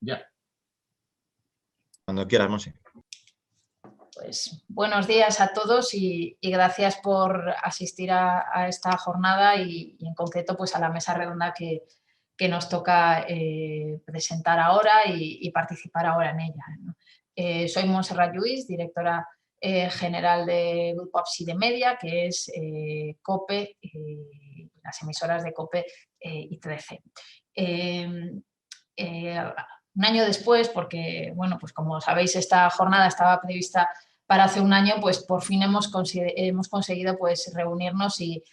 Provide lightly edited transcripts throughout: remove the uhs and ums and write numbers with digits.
Ya. Cuando quieras, Monse. Pues buenos días a todos y gracias por asistir a esta jornada y en concreto pues a la mesa redonda que nos toca presentar ahora y participar ahora en ella, ¿no? Soy Montserrat Lluís, directora general de Grupo Abside Media, que es COPE, las emisoras de COPE y 13. Un año después, porque bueno, pues como sabéis esta jornada estaba prevista para hace un año, pues por fin hemos conseguido pues reunirnos y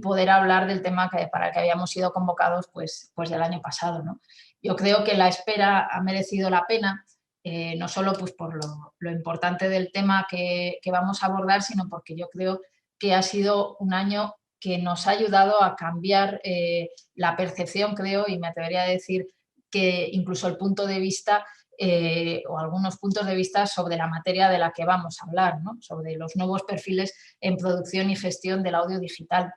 poder hablar del tema para el que habíamos sido convocados pues del año pasado, ¿no? Yo creo que la espera ha merecido la pena, no solo pues por lo importante del tema que vamos a abordar, sino porque yo creo que ha sido un año que nos ha ayudado a cambiar la percepción, creo, y me atrevería a decir que incluso el punto de vista o algunos puntos de vista sobre la materia de la que vamos a hablar, ¿no? Sobre los nuevos perfiles en producción y gestión del audio digital.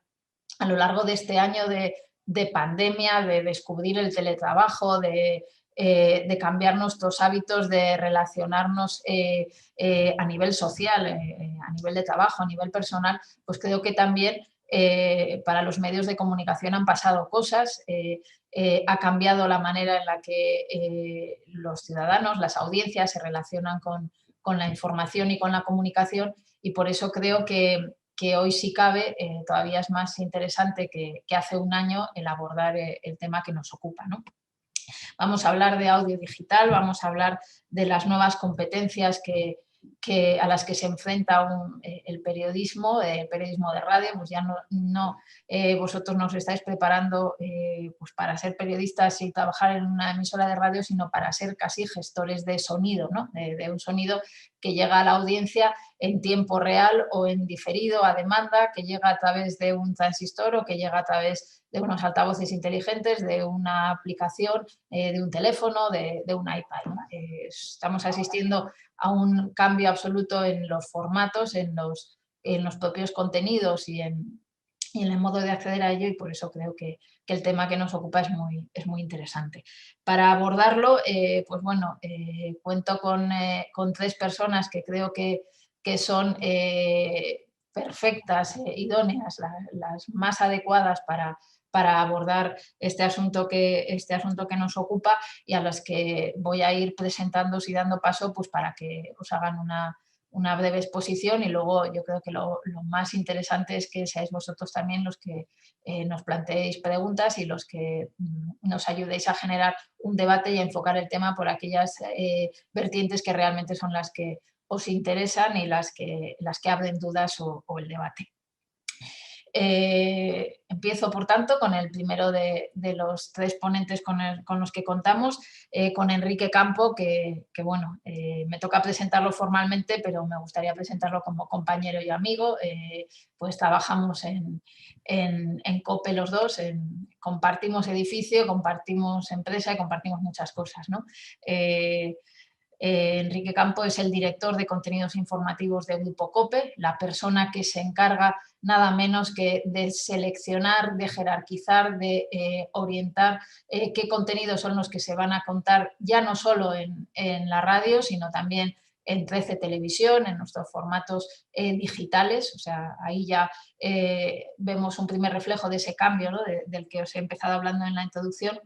A lo largo de este año de pandemia, de descubrir el teletrabajo, de cambiar nuestros hábitos, de relacionarnos a nivel social, a nivel de trabajo, a nivel personal, pues creo que también para los medios de comunicación han pasado cosas, ha cambiado la manera en la que los ciudadanos, las audiencias se relacionan con la información y con la comunicación, y por eso creo que hoy, si cabe, todavía es más interesante que hace un año el abordar el tema que nos ocupa, ¿no? Vamos a hablar de audio digital, vamos a hablar de las nuevas competencias a las que se enfrenta el periodismo de radio. Pues ya no vosotros nos estáis preparando pues para ser periodistas y trabajar en una emisora de radio, sino para ser casi gestores de sonido, ¿no? De un sonido que llega a la audiencia en tiempo real o en diferido, a demanda, que llega a través de un transistor o que llega a través de unos altavoces inteligentes, de una aplicación, de un teléfono, de un iPad, ¿no? Estamos asistiendo a un cambio absoluto en los formatos, en los propios contenidos y en el modo de acceder a ello, y por eso creo que el tema que nos ocupa es muy interesante. Para abordarlo, pues bueno, cuento con tres personas que creo que son perfectas, idóneas, las más adecuadas para abordar este asunto que nos ocupa, y a las que voy a ir presentándoos y dando paso pues para que os hagan una breve exposición, y luego yo creo que lo más interesante es que seáis vosotros también los que nos planteéis preguntas y los que nos ayudéis a generar un debate y a enfocar el tema por aquellas vertientes que realmente son las que os interesan y las que abren dudas o el debate. Empiezo, por tanto, con el primero de los tres ponentes con los que contamos, con Enrique Campo, que bueno, me toca presentarlo formalmente, pero me gustaría presentarlo como compañero y amigo. Pues trabajamos en COPE los dos, compartimos edificio, compartimos empresa y compartimos muchas cosas, ¿no? Enrique Campo es el director de contenidos informativos de Grupo COPE, la persona que se encarga nada menos que de seleccionar, de jerarquizar, de orientar qué contenidos son los que se van a contar ya no solo en la radio, sino también en 13 Televisión, en nuestros formatos digitales. O sea, ahí ya vemos un primer reflejo de ese cambio, ¿no? del que os he empezado hablando en la introducción.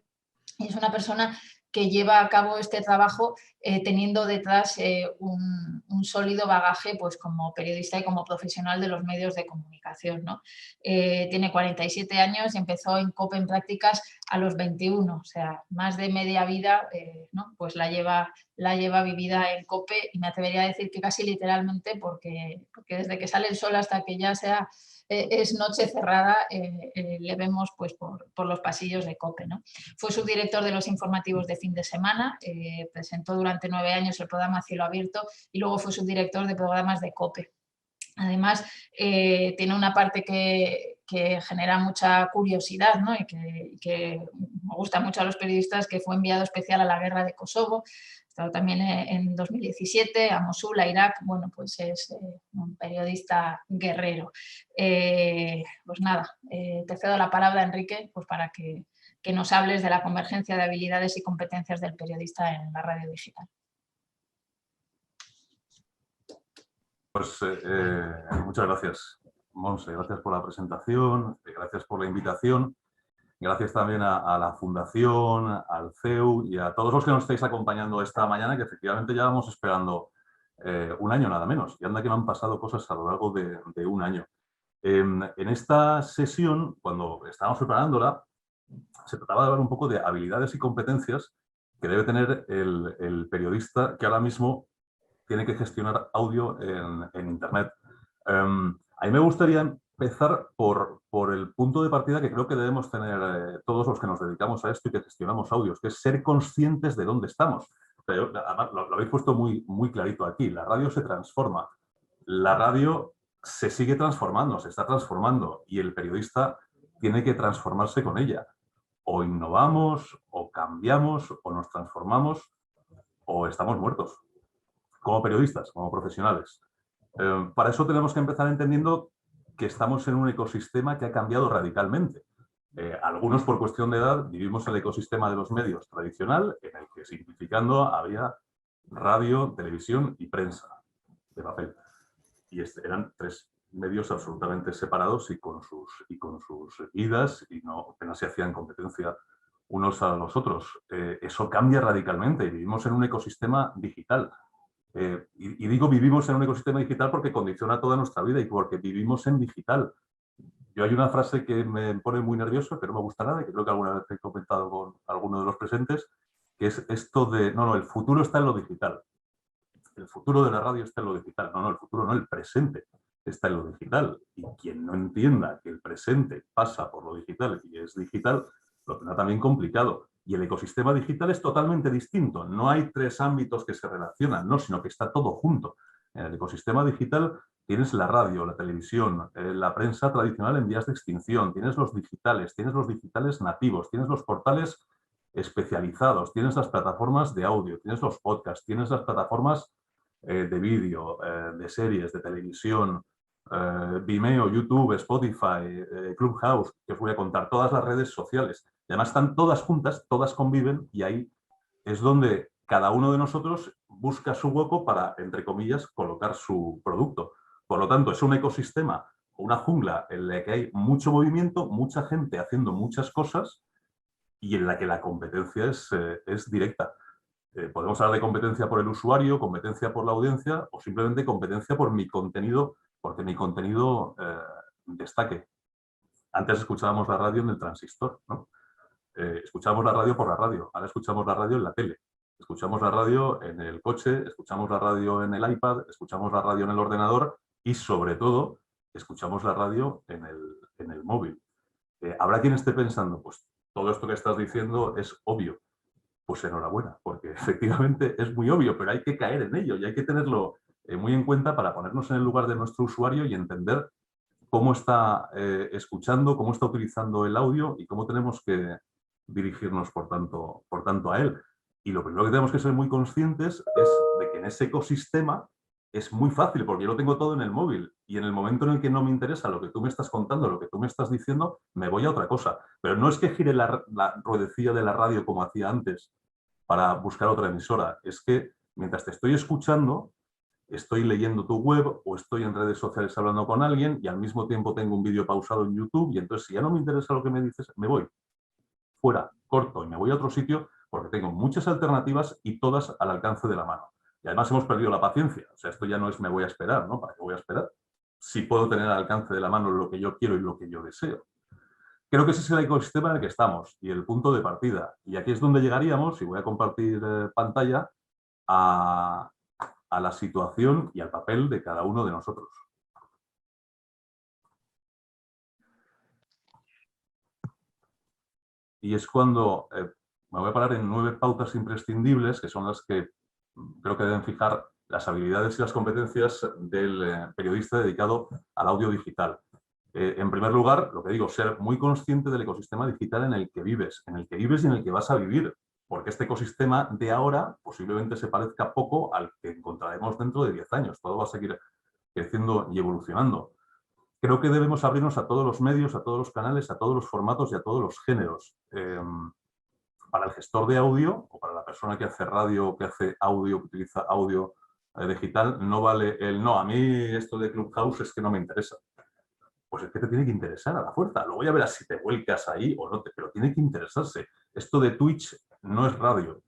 Y es una persona que lleva a cabo este trabajo teniendo detrás un sólido bagaje pues, como periodista y como profesional de los medios de comunicación, ¿no? Tiene 47 años y empezó en COPE en prácticas a los 21, o sea, más de media vida, ¿no? Pues la lleva vivida en COPE, y me atrevería a decir que casi literalmente, porque desde que sale el sol hasta que ya es noche cerrada, le vemos pues, por los pasillos de COPE, ¿no? Fue subdirector de los informativos de fin de semana, presentó durante 9 años el programa Cielo Abierto y luego fue subdirector de programas de COPE. Además, tiene una parte que genera mucha curiosidad, ¿no? y que me gusta mucho a los periodistas, que fue enviado especial a la guerra de Kosovo. Estado también en 2017, a Mosul, a Irak. Bueno, pues es un periodista guerrero. Pues nada, te cedo la palabra, Enrique, pues para que que nos hables de la convergencia de habilidades y competencias del periodista en la radio digital. Pues muchas gracias, Monse. Gracias por la presentación, gracias por la invitación. Gracias también a la Fundación, al CEU y a todos los que nos estáis acompañando esta mañana, que efectivamente ya vamos esperando un año nada menos. Y anda que me han pasado cosas a lo largo de un año. En esta sesión, cuando estábamos preparándola, se trataba de hablar un poco de habilidades y competencias que debe tener el periodista que ahora mismo tiene que gestionar audio en Internet. A mí me gustaría empezar por el punto de partida que creo que debemos tener todos los que nos dedicamos a esto y que gestionamos audios, que es ser conscientes de dónde estamos. Pero, además, lo habéis puesto muy, muy clarito aquí. La radio se transforma. La radio se sigue transformando, se está transformando y el periodista tiene que transformarse con ella. O innovamos, o cambiamos, o nos transformamos, o estamos muertos. Como periodistas, como profesionales. Para eso tenemos que empezar entendiendo que estamos en un ecosistema que ha cambiado radicalmente. Algunos, por cuestión de edad, vivimos el ecosistema de los medios tradicional, en el que, simplificando, había radio, televisión y prensa de papel. Y eran tres medios absolutamente separados y con sus idas, y que no se hacían competencia unos a los otros. Eso cambia radicalmente y vivimos en un ecosistema digital. Y digo vivimos en un ecosistema digital porque condiciona toda nuestra vida y porque vivimos en digital. Yo hay una frase que me pone muy nervioso, que no me gusta nada, y que creo que alguna vez he comentado con alguno de los presentes, que es esto de, no, el futuro está en lo digital. El futuro de la radio está en lo digital. No, el futuro no, el presente está en lo digital. Y quien no entienda que el presente pasa por lo digital y es digital, lo tendrá también complicado. Y el ecosistema digital es totalmente distinto. No hay tres ámbitos que se relacionan, no, sino que está todo junto. En el ecosistema digital tienes la radio, la televisión, la prensa tradicional en vías de extinción, tienes los digitales nativos, tienes los portales especializados, tienes las plataformas de audio, tienes los podcasts, tienes las plataformas de vídeo, de series, de televisión, Vimeo, YouTube, Spotify, Clubhouse, que os voy a contar, todas las redes sociales. Y además están todas juntas, todas conviven y ahí es donde cada uno de nosotros busca su hueco para, entre comillas, colocar su producto. Por lo tanto, es un ecosistema, una jungla en la que hay mucho movimiento, mucha gente haciendo muchas cosas y en la que la competencia es directa. Podemos hablar de competencia por el usuario, competencia por la audiencia o simplemente competencia por mi contenido, porque mi contenido destaque. Antes escuchábamos la radio en el transistor, ¿no? Escuchamos la radio por la radio, ahora escuchamos la radio en la tele, escuchamos la radio en el coche, escuchamos la radio en el iPad, escuchamos la radio en el ordenador y, sobre todo, escuchamos la radio en el móvil. ¿Habrá quien esté pensando, pues todo esto que estás diciendo es obvio? Pues enhorabuena, porque efectivamente es muy obvio, pero hay que caer en ello y hay que tenerlo muy en cuenta para ponernos en el lugar de nuestro usuario y entender cómo está escuchando, cómo está utilizando el audio y cómo tenemos que dirigirnos, por tanto, a él. Y lo primero que tenemos que ser muy conscientes es de que en ese ecosistema es muy fácil, porque yo lo tengo todo en el móvil y en el momento en el que no me interesa lo que tú me estás contando, lo que tú me estás diciendo, me voy a otra cosa. Pero no es que gire la ruedecilla de la radio como hacía antes para buscar otra emisora, es que mientras te estoy escuchando, estoy leyendo tu web o estoy en redes sociales hablando con alguien y al mismo tiempo tengo un vídeo pausado en YouTube y entonces si ya no me interesa lo que me dices, me voy fuera, corto y me voy a otro sitio porque tengo muchas alternativas y todas al alcance de la mano. Y además hemos perdido la paciencia. O sea, esto ya no es me voy a esperar, ¿no? ¿Para qué voy a esperar? Si puedo tener al alcance de la mano lo que yo quiero y lo que yo deseo. Creo que ese es el ecosistema en el que estamos y el punto de partida. Y aquí es donde llegaríamos, y voy a compartir pantalla, a la situación y al papel de cada uno de nosotros. Y es cuando me voy a parar en 9 pautas imprescindibles, que son las que creo que deben fijar las habilidades y las competencias del periodista dedicado al audio digital. En primer lugar, lo que digo, ser muy consciente del ecosistema digital en el que vives y en el que vas a vivir, porque este ecosistema de ahora posiblemente se parezca poco al que encontraremos dentro de 10 años. Todo va a seguir creciendo y evolucionando. creo que debemos abrirnos a todos los medios, a todos los canales, a todos los formatos y a todos los géneros. Para el gestor de audio o para la persona que hace radio, que hace audio, que utiliza audio digital, no vale el no, a mí esto de Clubhouse es que no me interesa. Pues es que te tiene que interesar a la fuerza. Luego ya verás si te vuelcas ahí o no, pero tiene que interesarse. Esto de Twitch no es radio.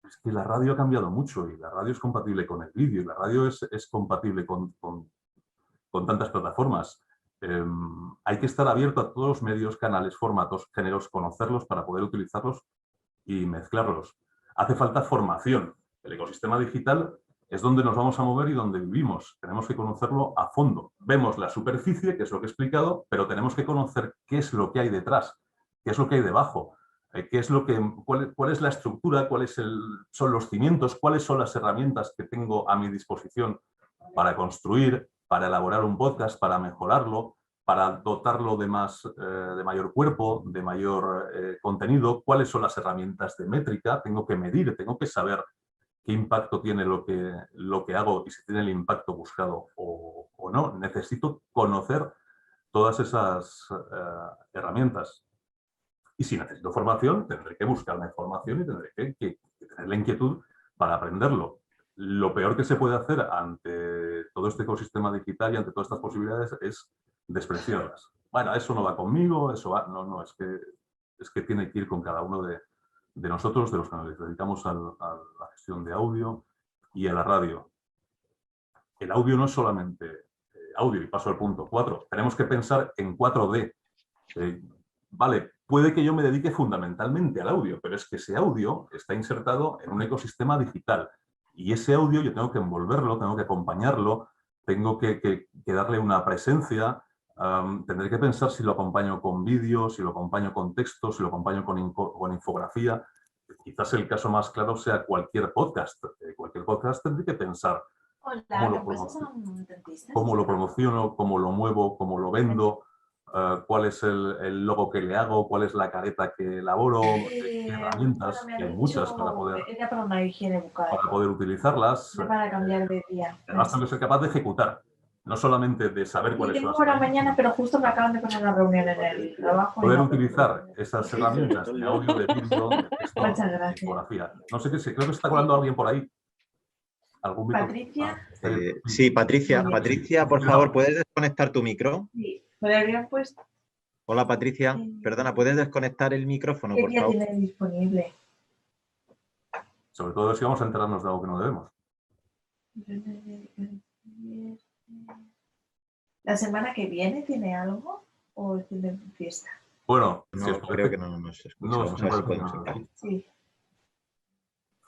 Es que la radio ha cambiado mucho y la radio es compatible con el vídeo y la radio es compatible con tantas plataformas. Hay que estar abierto a todos los medios, canales, formatos, géneros, conocerlos para poder utilizarlos y mezclarlos. Hace falta formación. El ecosistema digital es donde nos vamos a mover y donde vivimos. Tenemos que conocerlo a fondo. Vemos la superficie, que es lo que he explicado, pero tenemos que conocer qué es lo que hay detrás, qué es lo que hay debajo, cuál es la estructura, son los cimientos, cuáles son las herramientas que tengo a mi disposición para construir, para elaborar un podcast, para mejorarlo, para dotarlo de mayor cuerpo, de mayor contenido, cuáles son las herramientas de métrica, tengo que medir, tengo que saber qué impacto tiene lo que hago y si tiene el impacto buscado o no. Necesito conocer todas esas herramientas. Y si necesito formación, tendré que buscarme formación y tendré que tener la inquietud para aprenderlo. Lo peor que se puede hacer ante todo este ecosistema digital y ante todas estas posibilidades es despreciarlas. Bueno, eso no va conmigo, eso va... No, es que tiene que ir con cada uno de nosotros, de los que nos dedicamos a la gestión de audio y a la radio. El audio no es solamente audio, y paso al punto 4. Tenemos que pensar en 4D. Vale, puede que yo me dedique fundamentalmente al audio, pero es que ese audio está insertado en un ecosistema digital. Y ese audio yo tengo que envolverlo, tengo que acompañarlo, tengo que darle una presencia. Tendré que pensar si lo acompaño con vídeo, si lo acompaño con texto, si lo acompaño con infografía. Quizás el caso más claro sea cualquier podcast. Cualquier podcast tendré que pensar cómo lo promociono, cómo lo muevo, cómo lo vendo, cuál es el logo que le hago, cuál es la careta que elaboro, qué herramientas, que hay muchas para poder utilizarlas. Para cambiar de día. Además, tengo que ser capaz de ejecutar, no solamente de saber cuáles son las herramientas. Tengo una mañana, pero justo me acaban de poner una reunión en el trabajo. Poder utilizar esas herramientas de audio, de vídeo, de texto, de infografía. No sé qué sé, creo que está colando alguien por ahí. Patricia. Sí, Patricia. Patricia, por favor, ¿puedes desconectar tu micro? Sí, ¿lo habían puesto? Hola, Patricia. Perdona, ¿puedes desconectar el micrófono, por favor? ¿Qué día tiene disponible? Sobre todo si vamos a enterarnos de algo que no debemos. ¿La semana que viene tiene algo o tiene fiesta? Bueno, no, si os creo que no nos escucha. Vamos a ver si podemos entrar. Sí.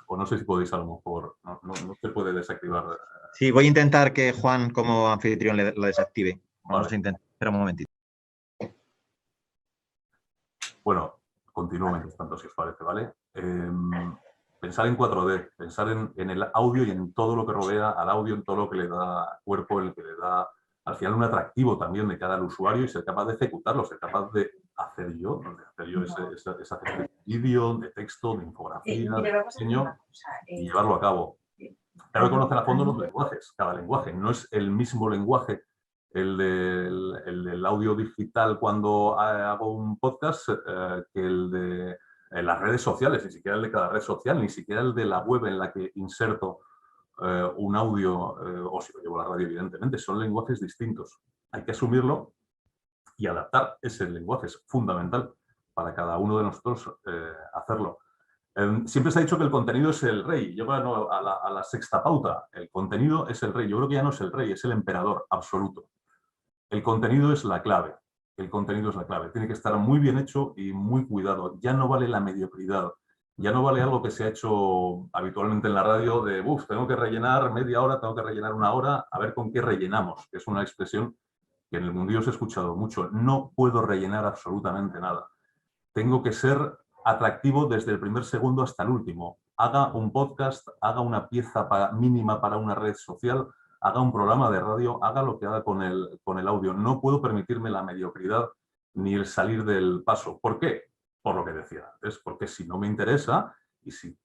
O no sé si podéis a lo mejor, no se puede desactivar. Sí, voy a intentar que Juan, como anfitrión, lo desactive. Vamos a intentar. Espera un momentito. Bueno, continúo mientras tanto, si os parece, ¿vale? Pensar en 4D, pensar en el audio y en todo lo que rodea al audio, en todo lo que le da cuerpo, en el que le da al final un atractivo también de cara al usuario y ser capaz de ejecutarlo, ser capaz de hacer yo esa gestión de vídeo, de texto, de infografía, de diseño y llevarlo a cabo. Claro que conocen a fondo los lenguajes, cada lenguaje. No es el mismo lenguaje el del audio digital cuando hago un podcast que el de las redes sociales, ni siquiera el de cada red social, ni siquiera el de la web en la que inserto un audio o si lo llevo a la radio, evidentemente. Son lenguajes distintos. Hay que asumirlo y adaptar ese lenguaje. Es fundamental para cada uno de nosotros hacerlo. Siempre se ha dicho que el contenido es el rey. Yo a la sexta pauta. El contenido es el rey. Yo creo que ya no es el rey, es el emperador absoluto. El contenido es la clave. El contenido es la clave. Tiene que estar muy bien hecho y muy cuidado. Ya no vale la mediocridad. Ya no vale algo que se ha hecho habitualmente en la radio de, tengo que rellenar media hora, tengo que rellenar una hora, a ver con qué rellenamos, que es una expresión que en el mundillo se ha escuchado mucho. No puedo rellenar absolutamente nada. Tengo que ser atractivo desde el primer segundo hasta el último. Haga un podcast, haga una pieza mínima para una red social, haga un programa de radio, haga lo que haga con el audio. No puedo permitirme la mediocridad ni el salir del paso. ¿Por qué? Por lo que decía antes, porque si no me interesa y si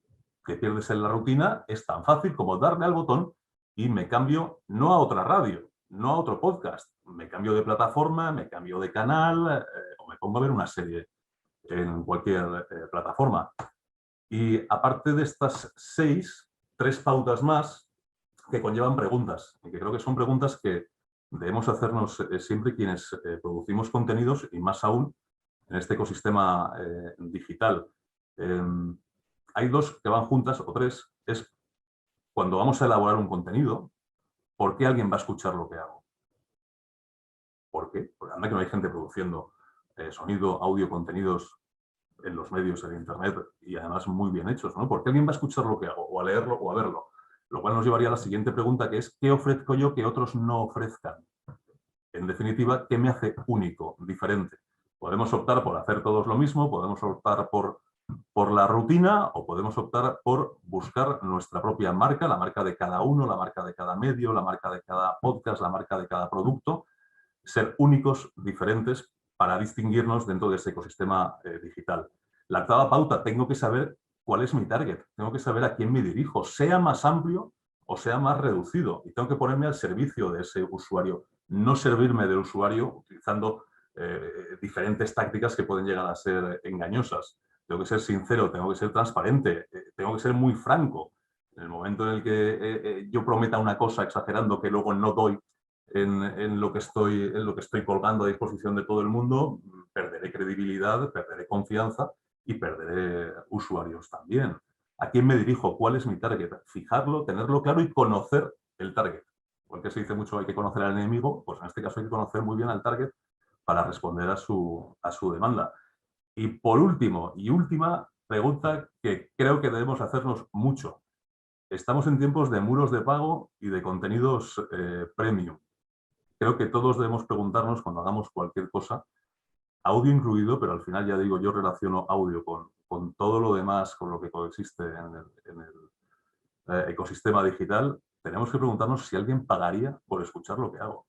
te pierdes en la rutina, es tan fácil como darle al botón y me cambio no a otra radio, no a otro podcast. Me cambio de plataforma, me cambio de canal o me pongo a ver una serie en cualquier plataforma. Y aparte de estas 6, 3 pautas más que conllevan preguntas, y que creo que son preguntas que debemos hacernos siempre quienes producimos contenidos y más aún en este ecosistema digital. Hay 2 que van juntas, o 3, es cuando vamos a elaborar un contenido, ¿por qué alguien va a escuchar lo que hago? ¿Por qué? Porque anda que no hay gente produciendo sonido, audio, contenidos en los medios, en internet, y además muy bien hechos, ¿no? ¿Por qué alguien va a escuchar lo que hago, o a leerlo, o a verlo? Lo cual nos llevaría a la siguiente pregunta, que es ¿qué ofrezco yo que otros no ofrezcan? En definitiva, ¿qué me hace único, diferente? Podemos optar por hacer todos lo mismo, podemos optar por la rutina o podemos optar por buscar nuestra propia marca, la marca de cada uno, la marca de cada medio, la marca de cada podcast, la marca de cada producto, ser únicos, diferentes, para distinguirnos dentro de ese ecosistema digital. La octava pauta, tengo que saber cuál es mi target, tengo que saber a quién me dirijo, sea más amplio o sea más reducido, y tengo que ponerme al servicio de ese usuario, no servirme del usuario utilizando diferentes tácticas que pueden llegar a ser engañosas. Tengo que ser sincero, tengo que ser transparente, tengo que ser muy franco. En el momento en el que yo prometa una cosa exagerando que luego no doy en lo que estoy colgando a disposición de todo el mundo, perderé credibilidad, perderé confianza y perderé usuarios también. ¿A quién me dirijo? ¿Cuál es mi target? Fijarlo, tenerlo claro y conocer el target. Porque se dice mucho hay que conocer al enemigo, pues en este caso hay que conocer muy bien al target para responder a su demanda. Y por último y última pregunta que creo que debemos hacernos mucho. Estamos en tiempos de muros de pago y de contenidos premium. Creo que todos debemos preguntarnos cuando hagamos cualquier cosa, audio incluido, pero al final ya digo, yo relaciono audio con todo lo demás, con lo que coexiste en el ecosistema digital. Tenemos que preguntarnos si alguien pagaría por escuchar lo que hago.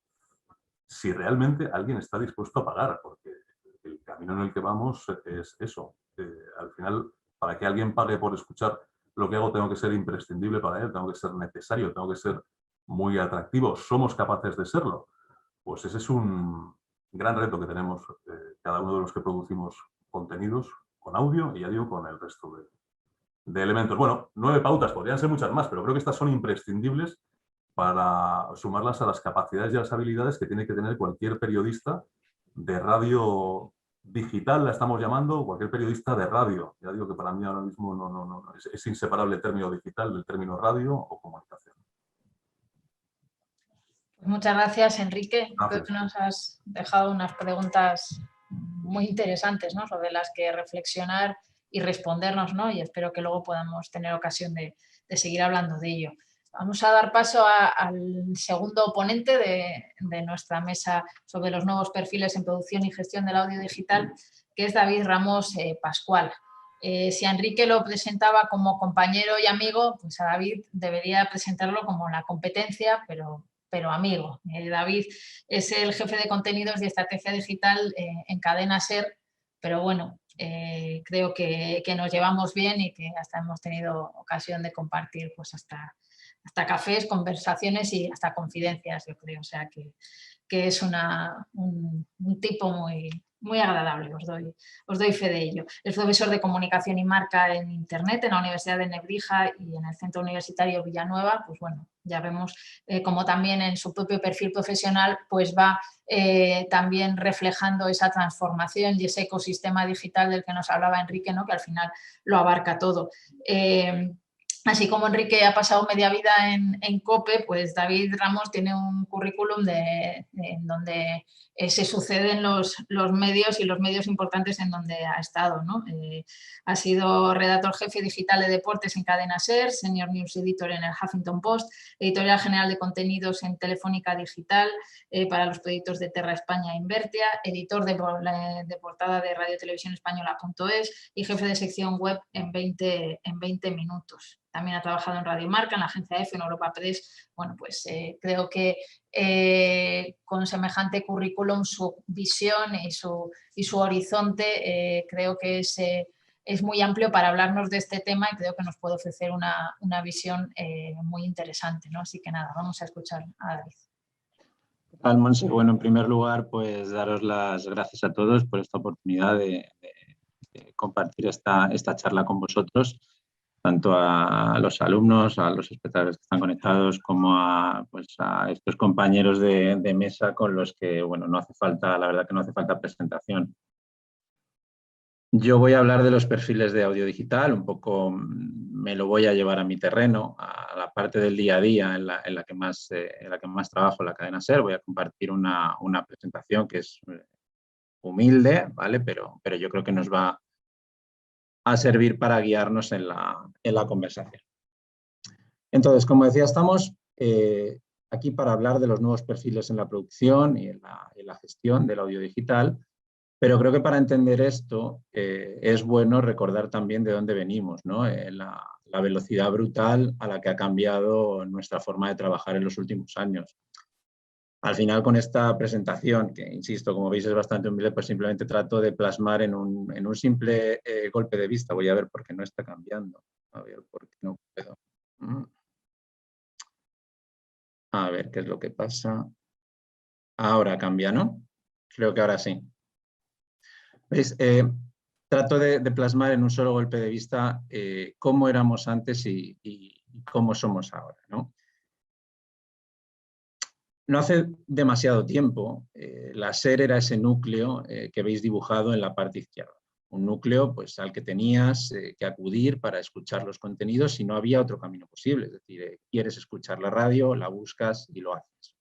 Si realmente alguien está dispuesto a pagar, porque el camino en el que vamos es eso. Al final, para que alguien pague por escuchar lo que hago, tengo que ser imprescindible para él, tengo que ser necesario, tengo que ser muy atractivo. ¿Somos capaces de serlo? Pues ese es un gran reto que tenemos cada uno de los que producimos contenidos con audio y ya digo con el resto de elementos. Bueno, 9 pautas, podrían ser muchas más, pero creo que estas son imprescindibles para sumarlas a las capacidades y a las habilidades que tiene que tener cualquier periodista de radio digital, la estamos llamando, cualquier periodista de radio. Ya digo que para mí ahora mismo es inseparable el término digital del término radio o comunicación. Muchas gracias, Enrique. Gracias. Creo que nos has dejado unas preguntas muy interesantes, ¿no?, sobre las que reflexionar y respondernos, ¿no? Y espero que luego podamos tener ocasión de seguir hablando de ello. Vamos a dar paso al segundo ponente de nuestra mesa sobre los nuevos perfiles en producción y gestión del audio digital, que es David Ramos Pascual. Si a Enrique lo presentaba como compañero y amigo, pues a David debería presentarlo como la competencia, pero amigo. David es el jefe de contenidos y estrategia digital en Cadena SER, pero bueno, creo que nos llevamos bien y que hasta hemos tenido ocasión de compartir pues hasta cafés, conversaciones y hasta confidencias, yo creo. O sea que es un tipo muy agradable, os doy fe de ello. Es profesor de comunicación y marca en Internet en la Universidad de Nebrija y en el Centro Universitario Villanueva. Pues bueno, ya vemos como también en su propio perfil profesional pues va también reflejando esa transformación y ese ecosistema digital del que nos hablaba Enrique, ¿no?, que al final lo abarca todo. Así como Enrique ha pasado media vida en COPE, pues David Ramos tiene un currículum en donde se suceden los medios y los medios importantes en donde ha estado, ¿no? Ha sido redactor jefe digital de deportes en Cadena SER, senior news editor en el Huffington Post, editorial general de contenidos en Telefónica Digital para los proyectos de Terra España e Invertia, editor de portada de Radio Televisión Española.es y jefe de sección web en 20 minutos. También ha trabajado en Radio Marca, en la agencia EFE, en Europa Press. Bueno, pues creo que con semejante currículum su visión y su horizonte creo que es muy amplio para hablarnos de este tema y creo que nos puede ofrecer una visión muy interesante, ¿no? Así que nada, vamos a escuchar a David. Monse. Bueno, en primer lugar, pues daros las gracias a todos por esta oportunidad de compartir esta charla con vosotros, tanto a los alumnos, a los espectadores que están conectados, como a estos compañeros de mesa con los que, bueno, no hace falta, la verdad que no hace falta presentación. Yo voy a hablar de los perfiles de audio digital, un poco me lo voy a llevar a mi terreno, a la parte del día a día en la que más trabajo, la cadena SER. Voy a compartir una presentación que es humilde, ¿vale? Pero yo creo que nos va a servir para guiarnos en la conversación. Entonces, como decía, estamos aquí para hablar de los nuevos perfiles en la producción y en la gestión del audio digital. Pero creo que para entender esto es bueno recordar también de dónde venimos, ¿no? La velocidad brutal a la que ha cambiado nuestra forma de trabajar en los últimos años. Al final, con esta presentación, que insisto, como veis es bastante humilde, pues simplemente trato de plasmar en un simple golpe de vista. Voy a ver por qué no está cambiando. A ver por qué no puedo. A ver qué es lo que pasa. Ahora cambia, ¿no? Creo que ahora sí. ¿Veis? Trato de plasmar en un solo golpe de vista cómo éramos antes y cómo somos ahora, ¿no? No hace demasiado tiempo, la SER era ese núcleo que veis dibujado en la parte izquierda. Un núcleo pues, al que tenías que acudir para escuchar los contenidos si no había otro camino posible. Es decir, quieres escuchar la radio, la buscas y lo haces.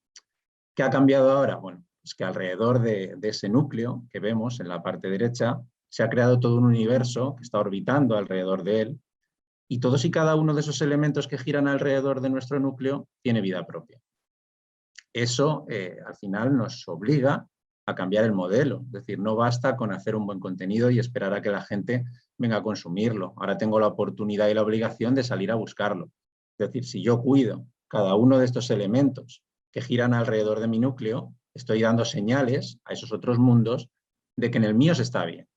¿Qué ha cambiado ahora? Bueno, es que alrededor de ese núcleo que vemos en la parte derecha se ha creado todo un universo que está orbitando alrededor de él y todos y cada uno de esos elementos que giran alrededor de nuestro núcleo tiene vida propia. Eso al final nos obliga a cambiar el modelo, es decir, no basta con hacer un buen contenido y esperar a que la gente venga a consumirlo. Ahora tengo la oportunidad y la obligación de salir a buscarlo. Es decir, si yo cuido cada uno de estos elementos que giran alrededor de mi núcleo, estoy dando señales a esos otros mundos de que en el mío se está bien.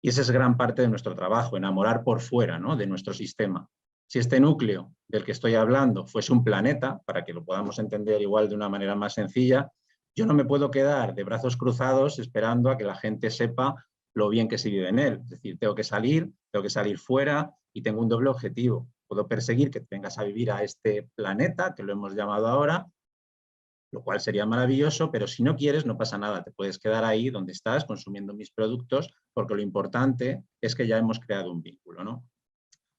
Y esa es gran parte de nuestro trabajo, enamorar por fuera, ¿no?, de nuestro sistema. Si este núcleo del que estoy hablando fuese un planeta, para que lo podamos entender igual de una manera más sencilla, yo no me puedo quedar de brazos cruzados esperando a que la gente sepa lo bien que se vive en él. Es decir, tengo que salir fuera y tengo un doble objetivo. Puedo perseguir que vengas a vivir a este planeta, que lo hemos llamado ahora, lo cual sería maravilloso, pero si no quieres no pasa nada, te puedes quedar ahí donde estás consumiendo mis productos, porque lo importante es que ya hemos creado un vínculo, ¿no?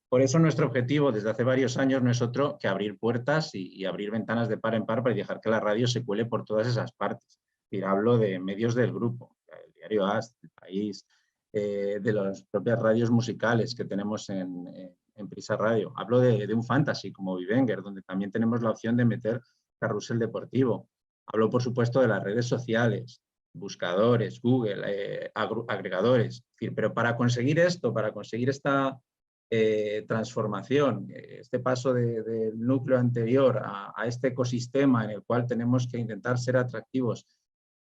Por eso nuestro objetivo desde hace varios años no es otro que abrir puertas y abrir ventanas de par en par para dejar que la radio se cuele por todas esas partes. Y hablo de medios del grupo, el diario AS, El País, de las propias radios musicales que tenemos en Prisa Radio. Hablo de un fantasy como Vivenger, donde también tenemos la opción de meter carrusel deportivo. Hablo, por supuesto, de las redes sociales, buscadores, Google, agregadores. Es decir, pero para conseguir esto, para conseguir esta transformación, este paso del núcleo anterior a este ecosistema en el cual tenemos que intentar ser atractivos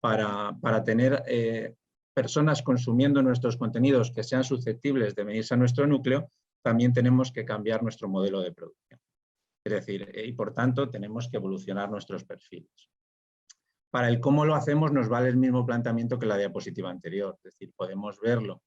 para tener personas consumiendo nuestros contenidos que sean susceptibles de venirse a nuestro núcleo, también tenemos que cambiar nuestro modelo de producción. Es decir, y por tanto tenemos que evolucionar nuestros perfiles. Para el cómo lo hacemos nos vale el mismo planteamiento que la diapositiva anterior, es decir, podemos verlo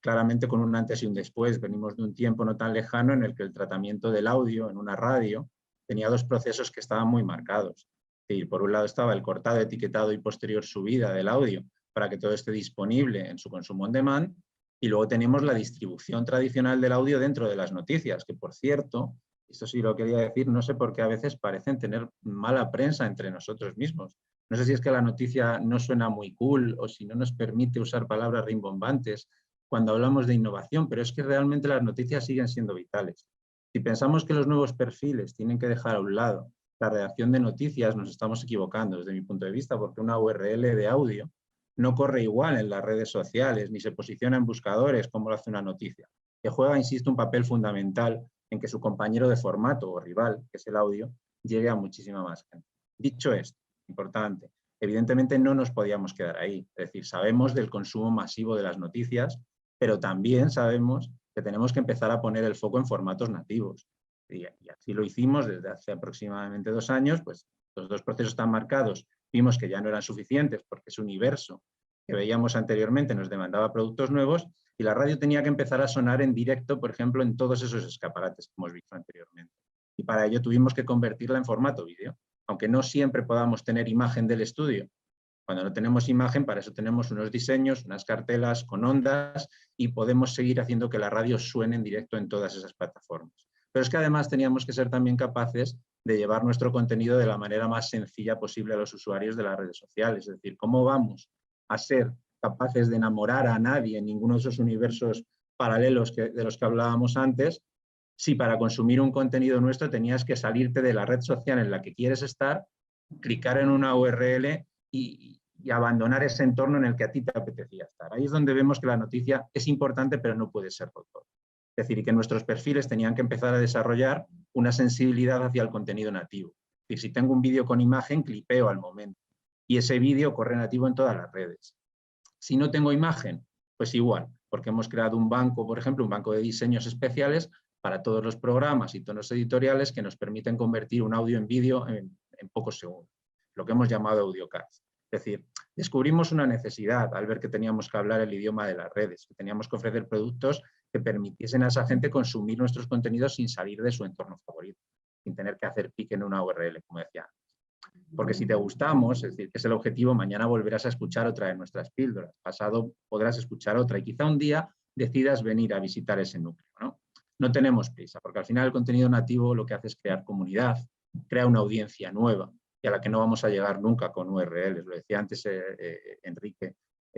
claramente con un antes y un después. Venimos de un tiempo no tan lejano en el que el tratamiento del audio en una radio tenía dos procesos que estaban muy marcados. Es decir, por un lado estaba el cortado, etiquetado y posterior subida del audio para que todo esté disponible en su consumo on demand, y luego tenemos la distribución tradicional del audio dentro de las noticias, que por cierto, esto sí lo quería decir, no sé por qué a veces parecen tener mala prensa entre nosotros mismos. No sé si es que la noticia no suena muy cool o si no nos permite usar palabras rimbombantes cuando hablamos de innovación, pero es que realmente las noticias siguen siendo vitales. Si pensamos que los nuevos perfiles tienen que dejar a un lado la redacción de noticias, nos estamos equivocando desde mi punto de vista, porque una URL de audio no corre igual en las redes sociales, ni se posiciona en buscadores como lo hace una noticia, que juega, insisto, un papel fundamental en que su compañero de formato o rival, que es el audio, llegue a muchísima más gente. Dicho esto, importante, evidentemente no nos podíamos quedar ahí, es decir, sabemos del consumo masivo de las noticias, pero también sabemos que tenemos que empezar a poner el foco en formatos nativos. Y así lo hicimos desde hace aproximadamente 2 años, pues los dos procesos están marcados vimos que ya no eran suficientes porque ese universo que veíamos anteriormente nos demandaba productos nuevos y la radio tenía que empezar a sonar en directo, por ejemplo, en todos esos escaparates que hemos visto anteriormente. Y para ello tuvimos que convertirla en formato vídeo, aunque no siempre podamos tener imagen del estudio. Cuando no tenemos imagen, para eso tenemos unos diseños, unas cartelas con ondas y podemos seguir haciendo que la radio suene en directo en todas esas plataformas. Pero es que además teníamos que ser también capaces de llevar nuestro contenido de la manera más sencilla posible a los usuarios de las redes sociales. Es decir, ¿cómo vamos a ser capaces de enamorar a nadie en ninguno de esos universos paralelos de los que hablábamos antes, si para consumir un contenido nuestro tenías que salirte de la red social en la que quieres estar, clicar en una URL y abandonar ese entorno en el que a ti te apetecía estar? Ahí es donde vemos que la noticia es importante, pero no puede ser todo. Es decir, que nuestros perfiles tenían que empezar a desarrollar una sensibilidad hacia el contenido nativo. Es decir, si tengo un vídeo con imagen, clipeo al momento. Y ese vídeo corre nativo en todas las redes. Si no tengo imagen, pues igual, porque hemos creado un banco, por ejemplo, un banco de diseños especiales para todos los programas y tonos editoriales que nos permiten convertir un audio en vídeo en pocos segundos, lo que hemos llamado AudioCast. Es decir, descubrimos una necesidad al ver que teníamos que hablar el idioma de las redes, que teníamos que ofrecer productos que permitiesen a esa gente consumir nuestros contenidos sin salir de su entorno favorito, sin tener que hacer clic en una URL, como decía antes. Porque si te gustamos, es decir, que es el objetivo, mañana volverás a escuchar otra de nuestras píldoras, pasado podrás escuchar otra y quizá un día decidas venir a visitar ese núcleo, ¿no? No tenemos prisa, porque al final el contenido nativo lo que hace es crear comunidad, crea una audiencia nueva y a la que no vamos a llegar nunca con URLs. Lo decía antes Enrique,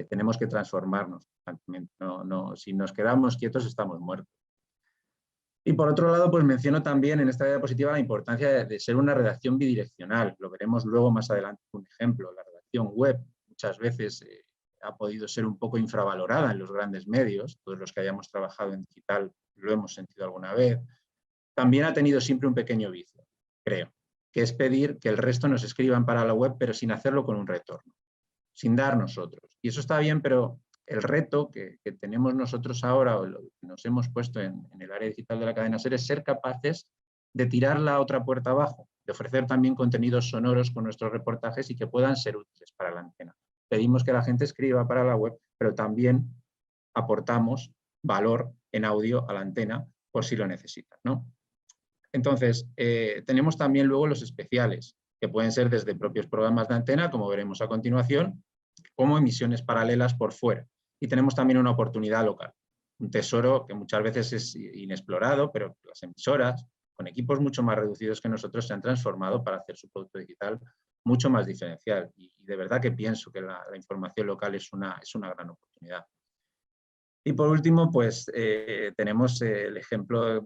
tenemos que transformarnos constantemente. Si nos quedamos quietos estamos muertos. Y por otro lado, pues menciono también en esta diapositiva la importancia de ser una redacción bidireccional. Lo veremos luego más adelante un ejemplo. La redacción web muchas veces ha podido ser un poco infravalorada en los grandes medios. Todos los que hayamos trabajado en digital lo hemos sentido alguna vez. También ha tenido siempre un pequeño vicio, creo, que es pedir que el resto nos escriban para la web, pero sin hacerlo con un retorno, sin dar nosotros. Y eso está bien, pero el reto que tenemos nosotros ahora, o lo que nos hemos puesto en el área digital de la cadena SER, es ser capaces de tirar la otra puerta abajo, de ofrecer también contenidos sonoros con nuestros reportajes y que puedan ser útiles para la antena. Pedimos que la gente escriba para la web, pero también aportamos valor en audio a la antena por si lo necesitan, ¿no? Entonces, tenemos también luego los especiales, que pueden ser desde propios programas de antena, como veremos a continuación, como emisiones paralelas por fuera. Y tenemos también una oportunidad local, un tesoro que muchas veces es inexplorado, pero las emisoras, con equipos mucho más reducidos que nosotros, se han transformado para hacer su producto digital mucho más diferencial. Y de verdad que pienso que la información local es una gran oportunidad. Y por último, pues tenemos el ejemplo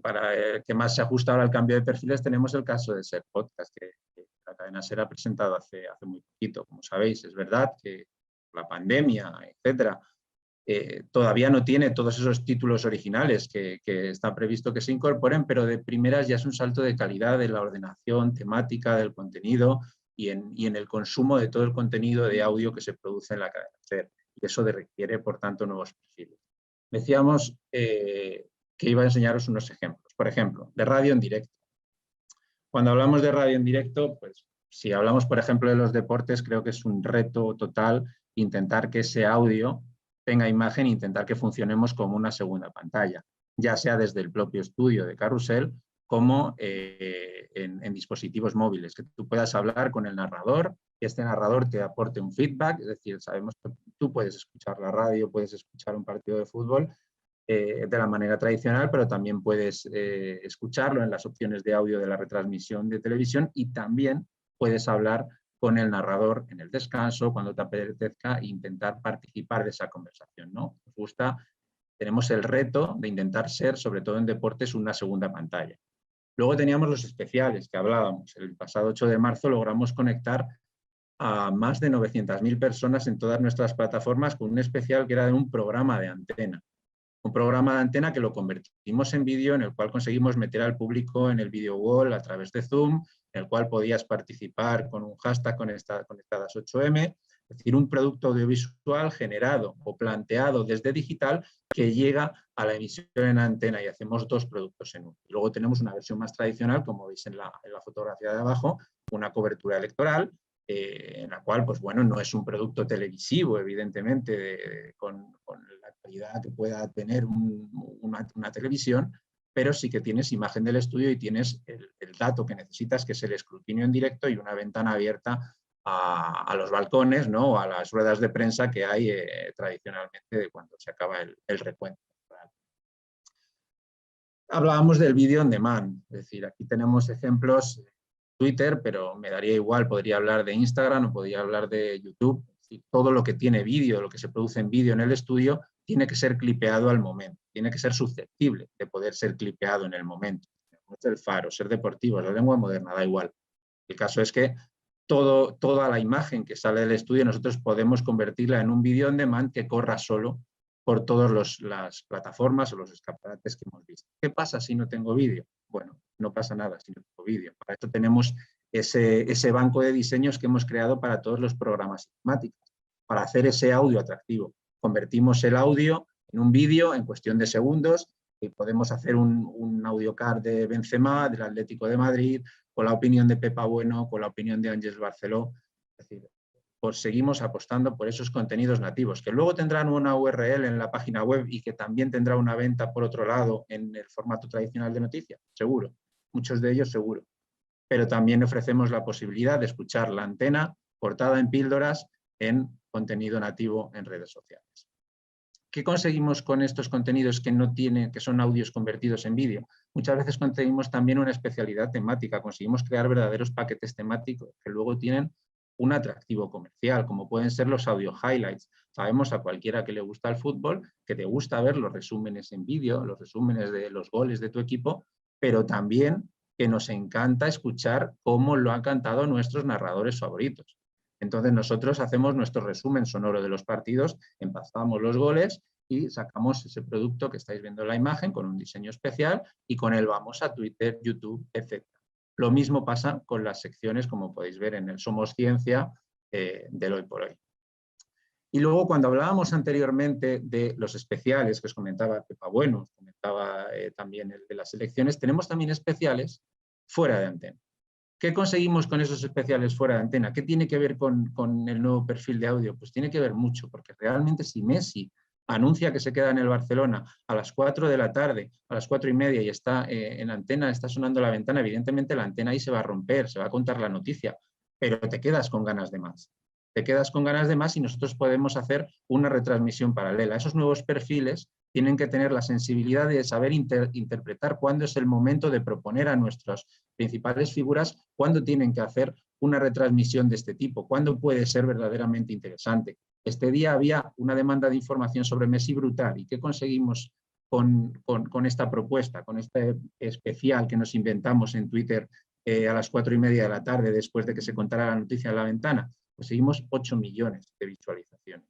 que más se ajusta ahora al cambio de perfiles, tenemos el caso de SER Podcast, que la cadena SER ha presentado hace muy poquito. Como sabéis, es verdad que la pandemia, etcétera, todavía no tiene todos esos títulos originales que está previsto que se incorporen, pero de primeras ya es un salto de calidad de la ordenación temática del contenido y en el consumo de todo el contenido de audio que se produce en la cadena SER. Y eso requiere, por tanto, nuevos perfiles. Decíamos que iba a enseñaros unos ejemplos. Por ejemplo, de radio en directo. Cuando hablamos de radio en directo, pues si hablamos, por ejemplo, de los deportes, creo que es un reto total intentar que ese audio tenga imagen e intentar que funcionemos como una segunda pantalla, ya sea desde el propio estudio de Carrusel como en dispositivos móviles, que tú puedas hablar con el narrador, que este narrador te aporte un feedback, es decir, sabemos que tú puedes escuchar la radio, puedes escuchar un partido de fútbol de la manera tradicional, pero también puedes escucharlo en las opciones de audio de la retransmisión de televisión y también puedes hablar con el narrador en el descanso, cuando te apetezca, e intentar participar de esa conversación, ¿no? Nos gusta, tenemos el reto de intentar ser, sobre todo en deportes, una segunda pantalla. Luego teníamos los especiales que hablábamos. El pasado 8 de marzo logramos conectar a más de 900.000 personas en todas nuestras plataformas con un especial que era de un programa de antena. Un programa de antena que lo convertimos en vídeo, en el cual conseguimos meter al público en el video wall a través de Zoom, en el cual podías participar con un hashtag conectadas 8M, es decir, un producto audiovisual generado o planteado desde digital que llega a la emisión en antena y hacemos dos productos en uno. Y luego tenemos una versión más tradicional, como veis en la fotografía de abajo, una cobertura electoral en la cual, pues bueno, no es un producto televisivo, evidentemente, con la calidad que pueda tener una televisión, pero sí que tienes imagen del estudio y tienes el dato que necesitas, que es el escrutinio en directo y una ventana abierta a los balcones, ¿no? O a las ruedas de prensa que hay tradicionalmente de cuando se acaba el recuento. Hablábamos del vídeo on demand, es decir, aquí tenemos ejemplos Twitter, pero me daría igual, podría hablar de Instagram o podría hablar de YouTube. Es decir, todo lo que tiene vídeo, lo que se produce en vídeo en el estudio, tiene que ser clipeado al momento, tiene que ser susceptible de poder ser clipeado en el momento. El faro, ser deportivo, la lengua moderna, da igual. El caso es que toda la imagen que sale del estudio nosotros podemos convertirla en un vídeo on demand que corra solo por todas las plataformas o los escaparates que hemos visto. ¿Qué pasa si no tengo vídeo? Bueno, no pasa nada si no tengo vídeo. Para esto tenemos ese banco de diseños que hemos creado para todos los programas informáticos, para hacer ese audio atractivo. Convertimos el audio en un vídeo en cuestión de segundos y podemos hacer un audiocard de Benzema, del Atlético de Madrid, con la opinión de Pepa Bueno, con la opinión de Ángeles Barceló. Es decir, pues seguimos apostando por esos contenidos nativos, que luego tendrán una URL en la página web y que también tendrá una venta por otro lado en el formato tradicional de noticias, seguro, muchos de ellos seguro. Pero también ofrecemos la posibilidad de escuchar la antena cortada en píldoras en contenido nativo en redes sociales. ¿Qué conseguimos con estos contenidos que son audios convertidos en vídeo? Muchas veces conseguimos también una especialidad temática, conseguimos crear verdaderos paquetes temáticos que luego tienen un atractivo comercial, como pueden ser los audio highlights. Sabemos a cualquiera que le gusta el fútbol que te gusta ver los resúmenes en vídeo, los resúmenes de los goles de tu equipo, pero también que nos encanta escuchar cómo lo han cantado nuestros narradores favoritos. Entonces nosotros hacemos nuestro resumen sonoro de los partidos, empastamos los goles y sacamos ese producto que estáis viendo en la imagen con un diseño especial y con él vamos a Twitter, YouTube, etc. Lo mismo pasa con las secciones, como podéis ver en el Somos Ciencia del Hoy por Hoy. Y luego, cuando hablábamos anteriormente de los especiales, que os comentaba Pepa Bueno, os comentaba también el de las elecciones, tenemos también especiales fuera de antena. ¿Qué conseguimos con esos especiales fuera de antena? ¿Qué tiene que ver con el nuevo perfil de audio? Pues tiene que ver mucho, porque realmente si Messi anuncia que se queda en el Barcelona a las 4 de la tarde, a las 4:30 y está en antena, está sonando la ventana, evidentemente la antena ahí se va a romper, se va a contar la noticia, pero te quedas con ganas de más. Te quedas con ganas de más y nosotros podemos hacer una retransmisión paralela. Esos nuevos perfiles tienen que tener la sensibilidad de saber interpretar cuándo es el momento de proponer a nuestras principales figuras, cuándo tienen que hacer una retransmisión de este tipo, cuándo puede ser verdaderamente interesante. Este día había una demanda de información sobre Messi brutal. ¿Y qué conseguimos con esta propuesta, con este especial que nos inventamos en Twitter a las 4:30 de la tarde después de que se contara la noticia en la ventana? Conseguimos 8 millones de visualizaciones.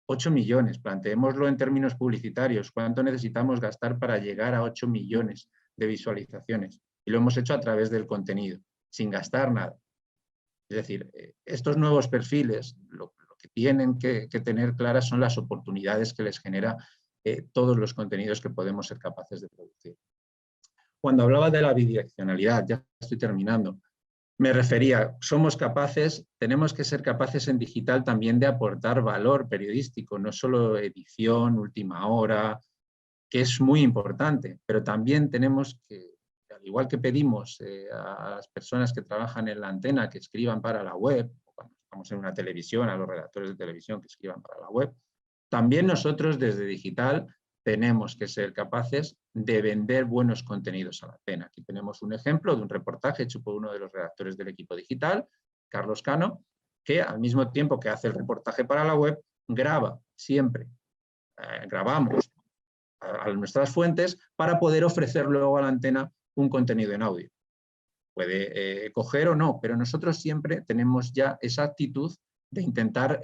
8 millones, planteémoslo en términos publicitarios. ¿Cuánto necesitamos gastar para llegar a 8 millones de visualizaciones? Y lo hemos hecho a través del contenido, sin gastar nada. Es decir, estos nuevos perfiles, lo que tienen que tener claras son las oportunidades que les genera todos los contenidos que podemos ser capaces de producir. Cuando hablaba de la bidireccionalidad, ya estoy terminando, me refería, tenemos que ser capaces en digital también de aportar valor periodístico, no solo edición, última hora, que es muy importante, pero también tenemos que, al igual que pedimos a las personas que trabajan en la antena que escriban para la web, o cuando estamos en una televisión, a los redactores de televisión que escriban para la web, también nosotros desde digital tenemos que ser capaces de vender buenos contenidos a la antena. Aquí tenemos un ejemplo de un reportaje hecho por uno de los redactores del equipo digital, Carlos Cano, que al mismo tiempo que hace el reportaje para la web, graba siempre, grabamos a nuestras fuentes para poder ofrecer luego a la antena un contenido en audio. Puede coger o no, pero nosotros siempre tenemos ya esa actitud de intentar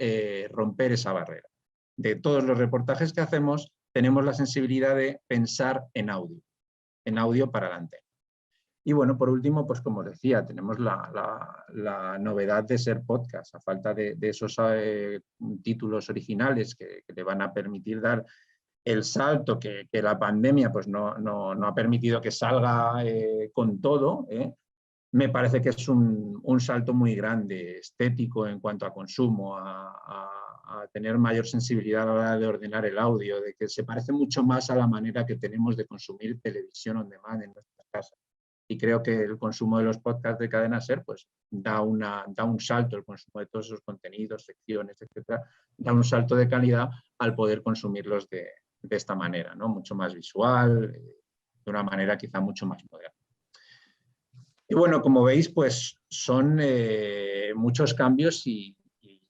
romper esa barrera. De todos los reportajes que hacemos, tenemos la sensibilidad de pensar en audio para la antena. Y bueno, por último, pues como os decía, tenemos la novedad de ser podcast, a falta de esos títulos originales que te van a permitir dar el salto que la pandemia pues no ha permitido que salga con todo, me parece que es un salto muy grande, estético en cuanto a consumo, a tener mayor sensibilidad a la hora de ordenar el audio, de que se parece mucho más a la manera que tenemos de consumir televisión on demand en nuestras casas. Y creo que el consumo de los podcasts de Cadena SER pues, da un salto, el consumo de todos esos contenidos, secciones, etcétera, da un salto de calidad al poder consumirlos de esta manera, ¿no? Mucho más visual, de una manera quizá mucho más moderna. Y bueno, como veis, pues son muchos cambios y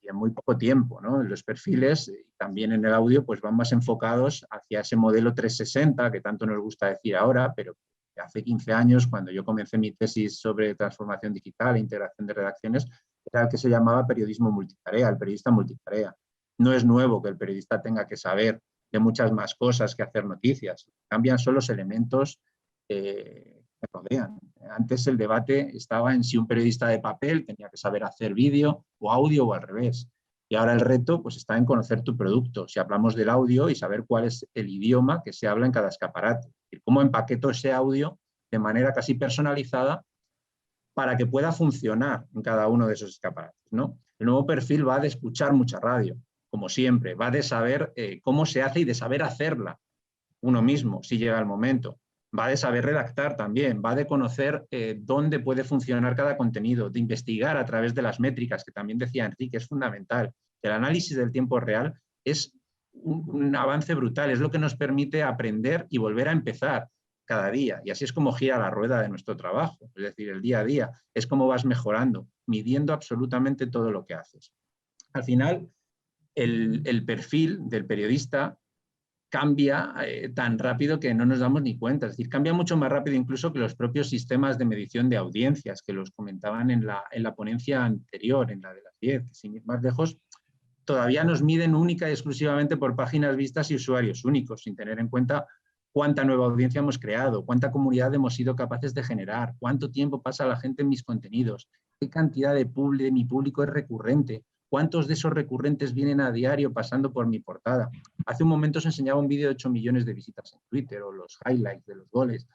en muy poco tiempo, ¿no? Los perfiles, también en el audio, pues van más enfocados hacia ese modelo 360 que tanto nos gusta decir ahora, pero hace 15 años, cuando yo comencé mi tesis sobre transformación digital e integración de redacciones, era el que se llamaba periodismo multitarea, el periodista multitarea. No es nuevo que el periodista tenga que saber de muchas más cosas que hacer noticias. Cambian solo los elementos que rodean. Antes el debate estaba en si un periodista de papel tenía que saber hacer vídeo o audio o al revés. Y ahora el reto pues, está en conocer tu producto. Si hablamos del audio y saber cuál es el idioma que se habla en cada escaparate. Y cómo empaqueto ese audio de manera casi personalizada para que pueda funcionar en cada uno de esos escaparates, ¿no? El nuevo perfil va de escuchar mucha radio, como siempre. Va de saber cómo se hace y de saber hacerla uno mismo, si llega el momento. Va de saber redactar también, va de conocer dónde puede funcionar cada contenido, de investigar a través de las métricas, que también decía Enrique, es fundamental. El análisis del tiempo real es un avance brutal, es lo que nos permite aprender y volver a empezar cada día. Y así es como gira la rueda de nuestro trabajo, es decir, el día a día, es como vas mejorando, midiendo absolutamente todo lo que haces. Al final, el perfil del periodista cambia tan rápido que no nos damos ni cuenta. Es decir, cambia mucho más rápido incluso que los propios sistemas de medición de audiencias que los comentaban en la ponencia anterior, en la de las 10, que sin ir más lejos, todavía nos miden única y exclusivamente por páginas vistas y usuarios únicos, sin tener en cuenta cuánta nueva audiencia hemos creado, cuánta comunidad hemos sido capaces de generar, cuánto tiempo pasa la gente en mis contenidos, qué cantidad de mi público es recurrente, cuántos de esos recurrentes vienen a diario pasando por mi portada. Hace un momento os enseñaba un vídeo de 8 millones de visitas en Twitter o los highlights de los goles.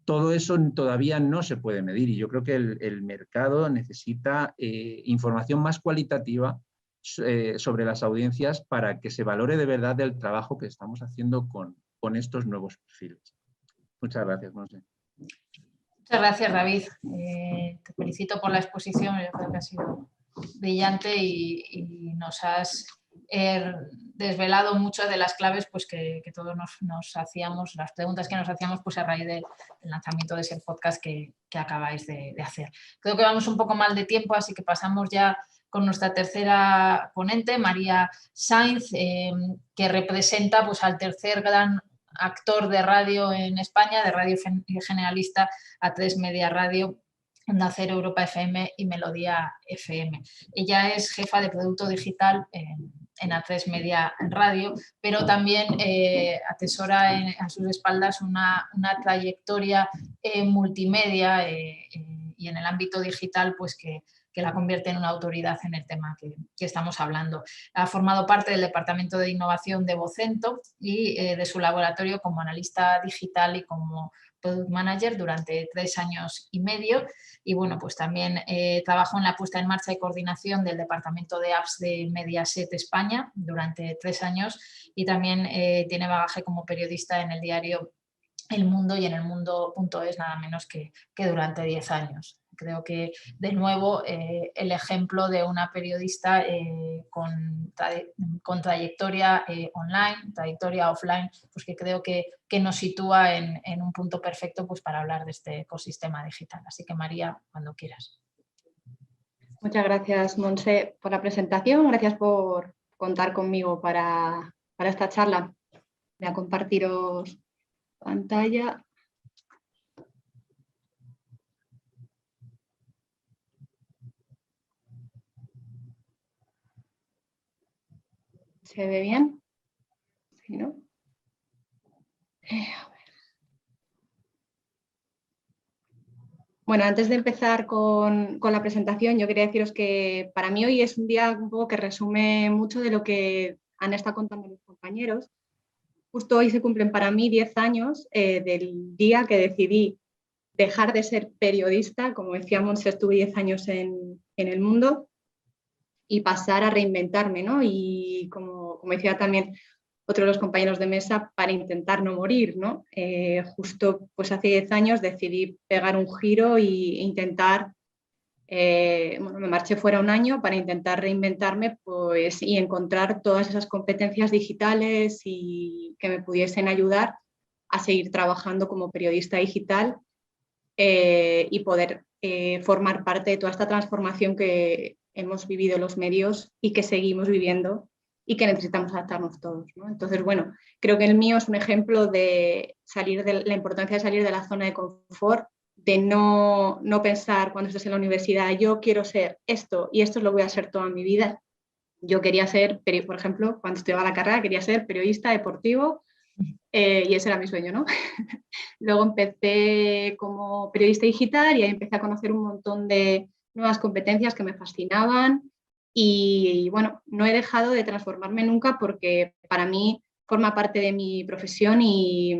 Todo eso todavía no se puede medir y yo creo que el mercado necesita información más cualitativa sobre las audiencias para que se valore de verdad el trabajo que estamos haciendo con estos nuevos perfiles. Muchas gracias, Monse. Muchas gracias, David. Te felicito por la exposición, yo creo que ha sido brillante y nos has desvelado muchas de las claves pues, que todos nos hacíamos, las preguntas que nos hacíamos pues, a raíz del lanzamiento de ese podcast que acabáis de hacer. Creo que vamos un poco mal de tiempo, así que pasamos ya con nuestra tercera ponente, María Sainz, que representa pues, al tercer gran actor de radio en España, de radio generalista, A3 Media Radio, Onda Cero, Europa FM y Melodía FM. Ella es jefa de producto digital en A3 Media Radio, pero también atesora a sus espaldas una trayectoria multimedia y en el ámbito digital pues que la convierte en una autoridad en el tema que estamos hablando. Ha formado parte del Departamento de Innovación de Vocento y de su laboratorio como analista digital y como Product Manager durante 3 años y medio. Y bueno, pues también trabajó en la puesta en marcha y coordinación del Departamento de Apps de Mediaset España durante 3 años y también tiene bagaje como periodista en el diario El Mundo y en elmundo.es nada menos que durante 10 años. Creo que, de nuevo, el ejemplo de una periodista con trayectoria online, trayectoria offline, pues que creo que nos sitúa en un punto perfecto pues, para hablar de este ecosistema digital. Así que, María, cuando quieras. Muchas gracias, Monse, por la presentación. Gracias por contar conmigo para esta charla. Voy a compartiros pantalla. ¿Se ve bien? ¿Sí, no? Bueno, antes de empezar con la presentación, yo quería deciros que para mí hoy es un día un poco que resume mucho de lo que han estado contando mis compañeros. Justo hoy se cumplen para mí 10 años del día que decidí dejar de ser periodista, como decía Montse, estuve 10 años en el mundo, y pasar a reinventarme, ¿no? Y como decía también otro de los compañeros de mesa, para intentar no morir, ¿no? Justo pues hace 10 años decidí pegar un giro e intentar, bueno, me marché fuera un año para intentar reinventarme pues, y encontrar todas esas competencias digitales y que me pudiesen ayudar a seguir trabajando como periodista digital y poder formar parte de toda esta transformación que hemos vivido los medios y que seguimos viviendo y que necesitamos adaptarnos todos, ¿no? Entonces, bueno, creo que el mío es un ejemplo de la importancia de salir de la zona de confort, de no pensar cuando estés en la universidad, yo quiero ser esto y esto lo voy a ser toda mi vida. Yo quería ser, por ejemplo, cuando estudiaba la carrera, quería ser periodista deportivo y ese era mi sueño, ¿no? Luego empecé como periodista digital y ahí empecé a conocer un montón de nuevas competencias que me fascinaban y bueno, no he dejado de transformarme nunca porque para mí forma parte de mi profesión y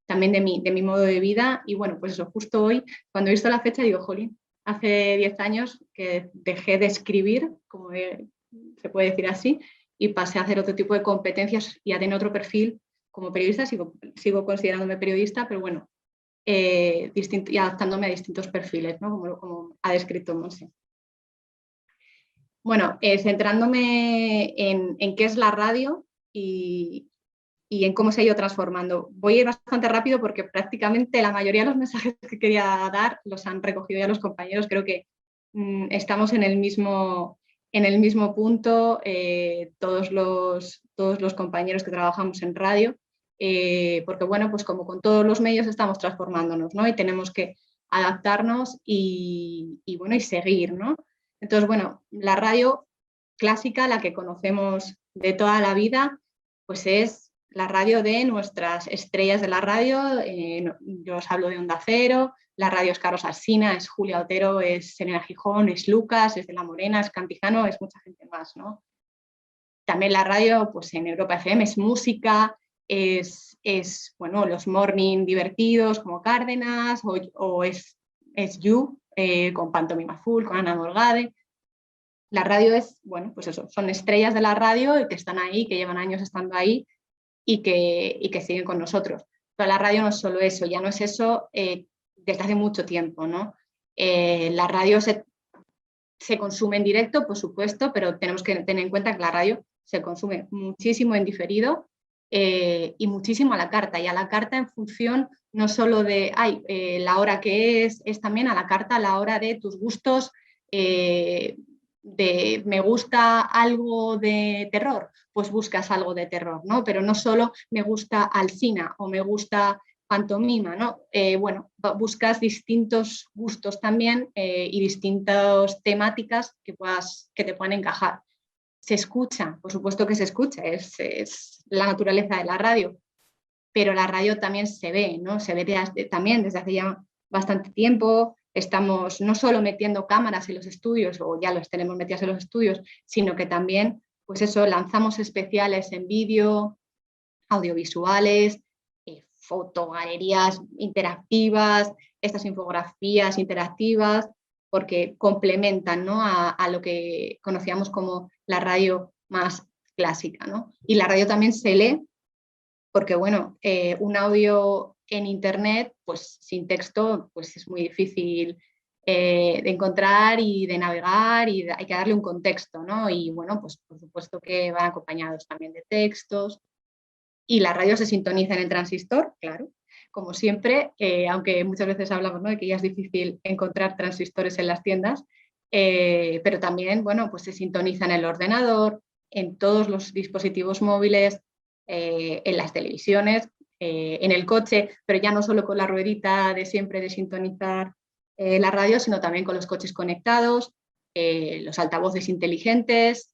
también de mi modo de vida y bueno, pues eso, justo hoy, cuando he visto la fecha digo, jolín, hace 10 años que dejé de escribir, como se puede decir así, y pasé a hacer otro tipo de competencias y a tener otro perfil como periodista, sigo considerándome periodista, pero bueno, y adaptándome a distintos perfiles, ¿no? Como ha descrito Monse. Bueno, centrándome en qué es la radio y en cómo se ha ido transformando. Voy a ir bastante rápido porque prácticamente la mayoría de los mensajes que quería dar los han recogido ya los compañeros. Creo que estamos en el mismo punto, todos los compañeros que trabajamos en radio, porque bueno, pues como con todos los medios estamos transformándonos, ¿no? Y tenemos que adaptarnos y bueno, y seguir, ¿no? Entonces, bueno, la radio clásica, la que conocemos de toda la vida, pues es la radio de nuestras estrellas de la radio. Yo os hablo de Onda Cero, la radio es Carlos Alsina, es Julia Otero, es Serena Gijón, es Lucas, es de La Morena, es Cantizano, es mucha gente más, ¿no? También la radio, pues en Europa FM es música, es bueno, los morning divertidos como Cárdenas o es You, con Pantomima Full, con Ana Morgade. La radio es, bueno, pues eso, son estrellas de la radio que están ahí, que llevan años estando ahí y que siguen con nosotros. Pero la radio no es solo eso, ya no es eso desde hace mucho tiempo, ¿no? La radio se consume en directo, por supuesto, pero tenemos que tener en cuenta que la radio se consume muchísimo en diferido y muchísimo a la carta. Y a la carta en función no solo de la hora que es también a la carta a la hora de tus gustos, de me gusta algo de terror, pues buscas algo de terror, ¿no? Pero no solo me gusta Alsina o me gusta pantomima, ¿no? Bueno, buscas distintos gustos también y distintas temáticas que te puedan encajar. Se escucha, por supuesto que se escucha, es la naturaleza de la radio, pero la radio también se ve, ¿no? Se ve también desde hace ya bastante tiempo. Estamos no solo metiendo cámaras en los estudios, o ya los tenemos metidas en los estudios, sino que también, pues eso, lanzamos especiales en vídeo, audiovisuales, fotogalerías interactivas, estas infografías interactivas, porque complementan, ¿no? a lo que conocíamos como la radio más clásica, ¿no? Y la radio también se lee, porque bueno, un audio en internet, pues sin texto, pues es muy difícil de encontrar y de navegar y hay que darle un contexto, ¿no? Y bueno, pues por supuesto que van acompañados también de textos. Y la radio se sintoniza en el transistor, claro, como siempre, aunque muchas veces hablamos, ¿no?, de que ya es difícil encontrar transistores en las tiendas, pero también, bueno, pues se sintoniza en el ordenador, en todos los dispositivos móviles, en las televisiones, en el coche, pero ya no solo con la ruedita de siempre de sintonizar la radio, sino también con los coches conectados, los altavoces inteligentes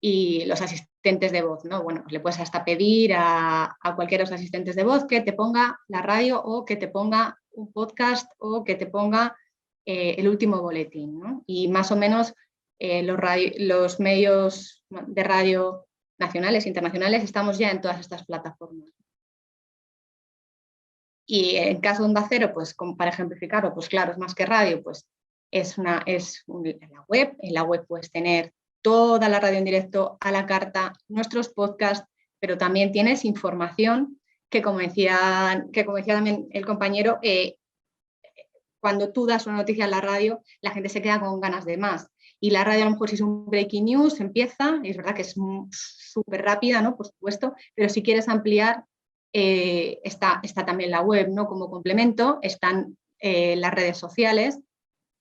y los asistentes de voz, ¿no? Bueno, le puedes hasta pedir a cualquiera de los asistentes de voz que te ponga la radio o que te ponga un podcast o que te ponga el último boletín, ¿no? Y más o menos los medios de radio nacionales e internacionales estamos ya en todas estas plataformas. Y en caso de Onda Cero, pues como para ejemplificarlo, pues claro, es más que radio, pues la web. En la web puedes tener toda la radio en directo, a la carta, nuestros podcasts, pero también tienes información que como decía también el compañero, cuando tú das una noticia en la radio, la gente se queda con ganas de más. Y la radio a lo mejor si es un breaking news, empieza, y es verdad que es súper rápida, ¿no? Por supuesto, pero si quieres ampliar, está también la web, ¿no? Como complemento, están las redes sociales,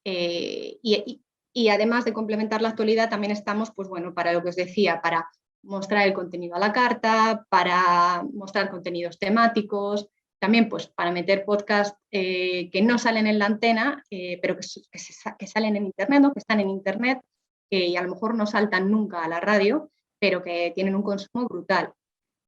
y además de complementar la actualidad, también estamos, pues bueno, para lo que os decía, para mostrar el contenido a la carta, para mostrar contenidos temáticos, también pues para meter podcasts que no salen en la antena, pero que salen en internet, ¿no? Que están en internet, y a lo mejor no saltan nunca a la radio, pero que tienen un consumo brutal,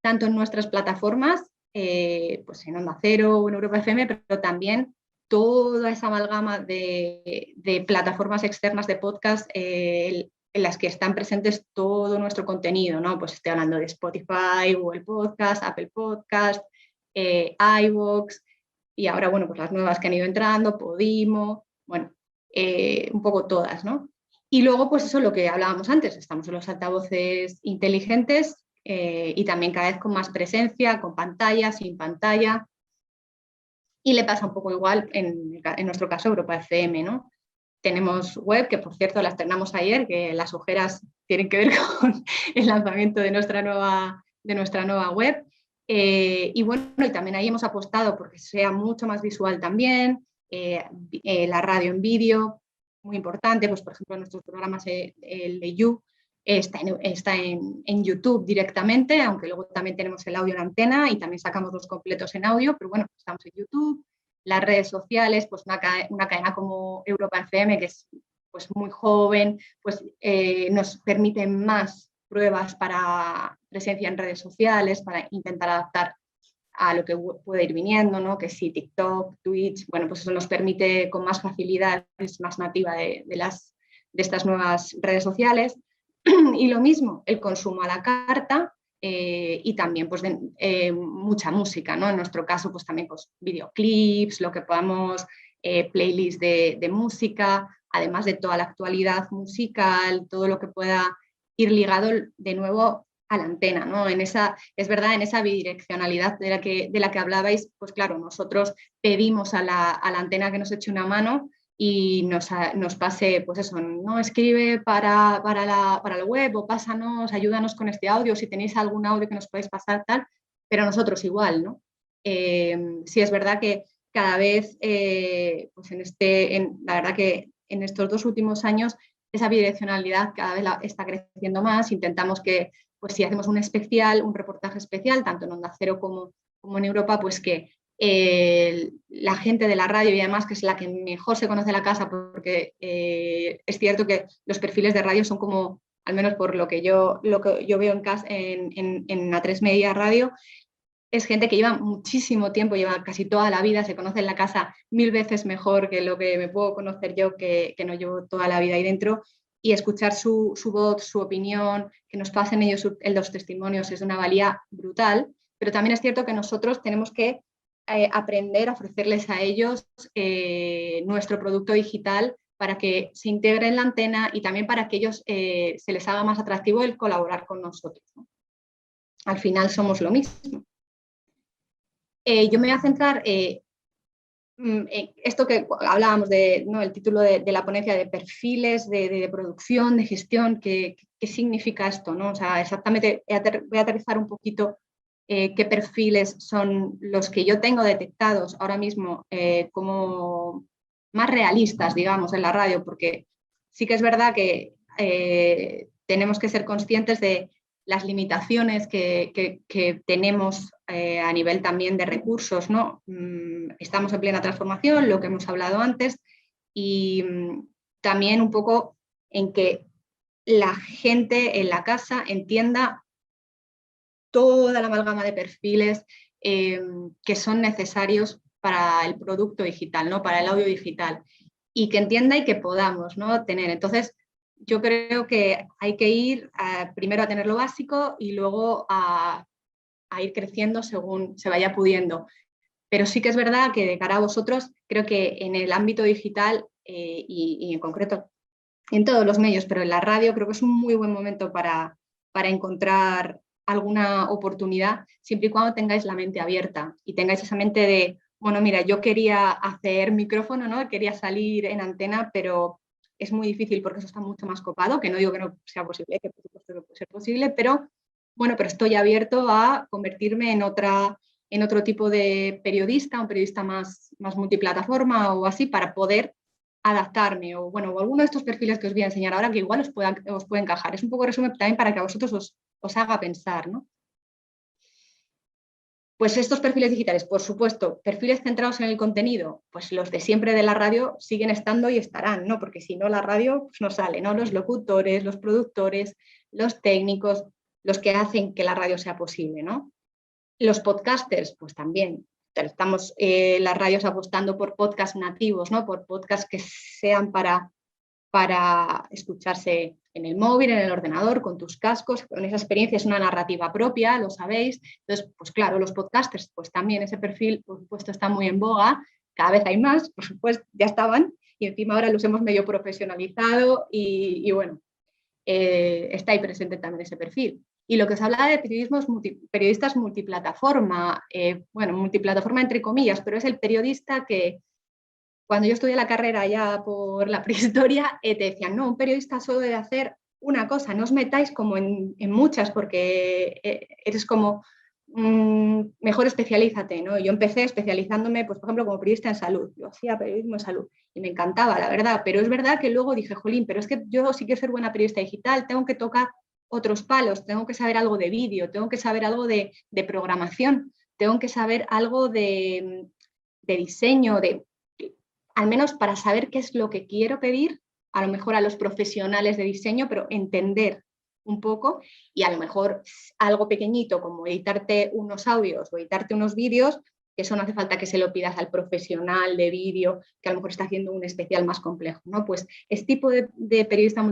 tanto en nuestras plataformas, pues en Onda Cero o en Europa FM, pero también toda esa amalgama de plataformas externas de podcast en las que están presentes todo nuestro contenido, ¿no? Pues estoy hablando de Spotify, Google Podcast, Apple Podcast, iVoox, y ahora, bueno, pues las nuevas que han ido entrando, Podimo, bueno, un poco todas, ¿no? Y luego, pues eso, lo que hablábamos antes, estamos en los altavoces inteligentes y también cada vez con más presencia, con pantalla, sin pantalla. Y le pasa un poco igual en nuestro caso Europa FM, ¿no? Tenemos web, que por cierto la estrenamos ayer, que las ojeras tienen que ver con el lanzamiento de nuestra nueva web. Y bueno, y también ahí hemos apostado porque sea mucho más visual también, la radio en vídeo, muy importante, pues por ejemplo nuestros programas, el de You, está en YouTube directamente, aunque luego también tenemos el audio en antena y también sacamos los completos en audio, pero bueno, estamos en YouTube. Las redes sociales, pues una cadena como Europa FM, que es pues muy joven, pues nos permite más pruebas para presencia en redes sociales, para intentar adaptar a lo que puede ir viniendo, ¿no? Que sí, TikTok, Twitch, bueno, pues eso nos permite con más facilidad, es más nativa de estas nuevas redes sociales. Y lo mismo, el consumo a la carta, y también pues mucha música, ¿no? En nuestro caso pues también pues, videoclips, lo que podamos, playlists de música, además de toda la actualidad musical, todo lo que pueda ir ligado de nuevo a la antena, ¿no? Es verdad, en esa bidireccionalidad de la que hablabais, pues claro, nosotros pedimos a la antena que nos eche una mano y nos pase, pues eso, no escribe para la web o pásanos, ayúdanos con este audio, si tenéis algún audio que nos podéis pasar, tal, pero nosotros igual, ¿no? Sí es verdad que cada vez, pues la verdad que en estos 2 últimos años esa bidireccionalidad cada vez está creciendo más, intentamos que, pues si hacemos un especial, un reportaje especial, tanto en Onda Cero como en Europa, pues que la gente de la radio, y además que es la que mejor se conoce la casa, porque es cierto que los perfiles de radio son como, al menos por lo que yo veo en A3 Media Radio, es gente que lleva muchísimo tiempo, lleva casi toda la vida, se conoce en la casa 1000 veces mejor que lo que me puedo conocer yo, que no llevo toda la vida ahí dentro, y escuchar su voz, su opinión, que nos pasen ellos los testimonios es de una valía brutal, pero también es cierto que nosotros tenemos que aprender a ofrecerles a ellos nuestro producto digital para que se integre en la antena y también para que ellos se les haga más atractivo el colaborar con nosotros, ¿no? Al final somos lo mismo. Yo me voy a centrar en esto que hablábamos ¿no? El título de la ponencia de perfiles, de producción, de gestión, ¿qué significa esto, ¿no? O sea, exactamente voy a aterrizar un poquito qué perfiles son los que yo tengo detectados ahora mismo como más realistas, digamos, en la radio, porque sí que es verdad que tenemos que ser conscientes de las limitaciones que tenemos a nivel también de recursos, ¿no? Estamos en plena transformación, lo que hemos hablado antes, y también un poco en que la gente en la casa entienda toda la amalgama de perfiles que son necesarios para el producto digital, ¿no? Para el audio digital, y que entienda y que podamos, ¿no? tener. Entonces, yo creo que hay que ir primero a tener lo básico y luego a ir creciendo según se vaya pudiendo. Pero sí que es verdad que de cara a vosotros, creo que en el ámbito digital y en concreto en todos los medios, pero en la radio creo que es un muy buen momento para encontrar alguna oportunidad, siempre y cuando tengáis la mente abierta y tengáis esa mente de, bueno, mira, yo quería hacer micrófono, ¿no? Quería salir en antena, pero es muy difícil porque eso está mucho más copado, que no digo que no sea posible, que por supuesto que puede ser posible, pero bueno, pero estoy abierto a convertirme en otro tipo de periodista, un periodista más multiplataforma o así, para poder adaptarme o bueno, o alguno de estos perfiles que os voy a enseñar ahora que igual os puede encajar. Es un poco resumen también para que a vosotros os haga pensar, ¿no? Pues estos perfiles digitales, por supuesto, perfiles centrados en el contenido, pues los de siempre de la radio siguen estando y estarán, ¿no? Porque si no la radio pues no sale, ¿no? Los locutores, los productores, los técnicos, los que hacen que la radio sea posible, ¿no? Los podcasters, pues también. Estamos las radios apostando por podcasts nativos, ¿no? Por podcasts que sean para escucharse en el móvil, en el ordenador, con tus cascos, con esa experiencia. Es una narrativa propia, lo sabéis. Entonces, pues claro, los podcasters, pues también ese perfil, por supuesto, está muy en boga. Cada vez hay más, por supuesto, ya estaban, y encima ahora los hemos medio profesionalizado y bueno, está ahí presente también ese perfil. Y lo que os hablaba de periodistas multiplataforma, bueno, multiplataforma entre comillas, pero es el periodista que cuando yo estudié la carrera ya por la prehistoria, te decían, no, un periodista solo debe hacer una cosa, no os metáis como en muchas porque eres como, mejor especialízate, ¿no? Yo empecé especializándome, pues por ejemplo, como periodista en salud, yo hacía periodismo en salud y me encantaba, la verdad, pero es verdad que luego dije, jolín, pero es que yo si quiero ser buena periodista digital, tengo que tocar otros palos, tengo que saber algo de vídeo, tengo que saber algo de programación, tengo que saber algo de diseño, al menos para saber qué es lo que quiero pedir, a lo mejor a los profesionales de diseño, pero entender un poco y a lo mejor algo pequeñito como editarte unos audios o editarte unos vídeos, que eso no hace falta que se lo pidas al profesional de vídeo que a lo mejor está haciendo un especial más complejo, ¿no? Pues este tipo de periodista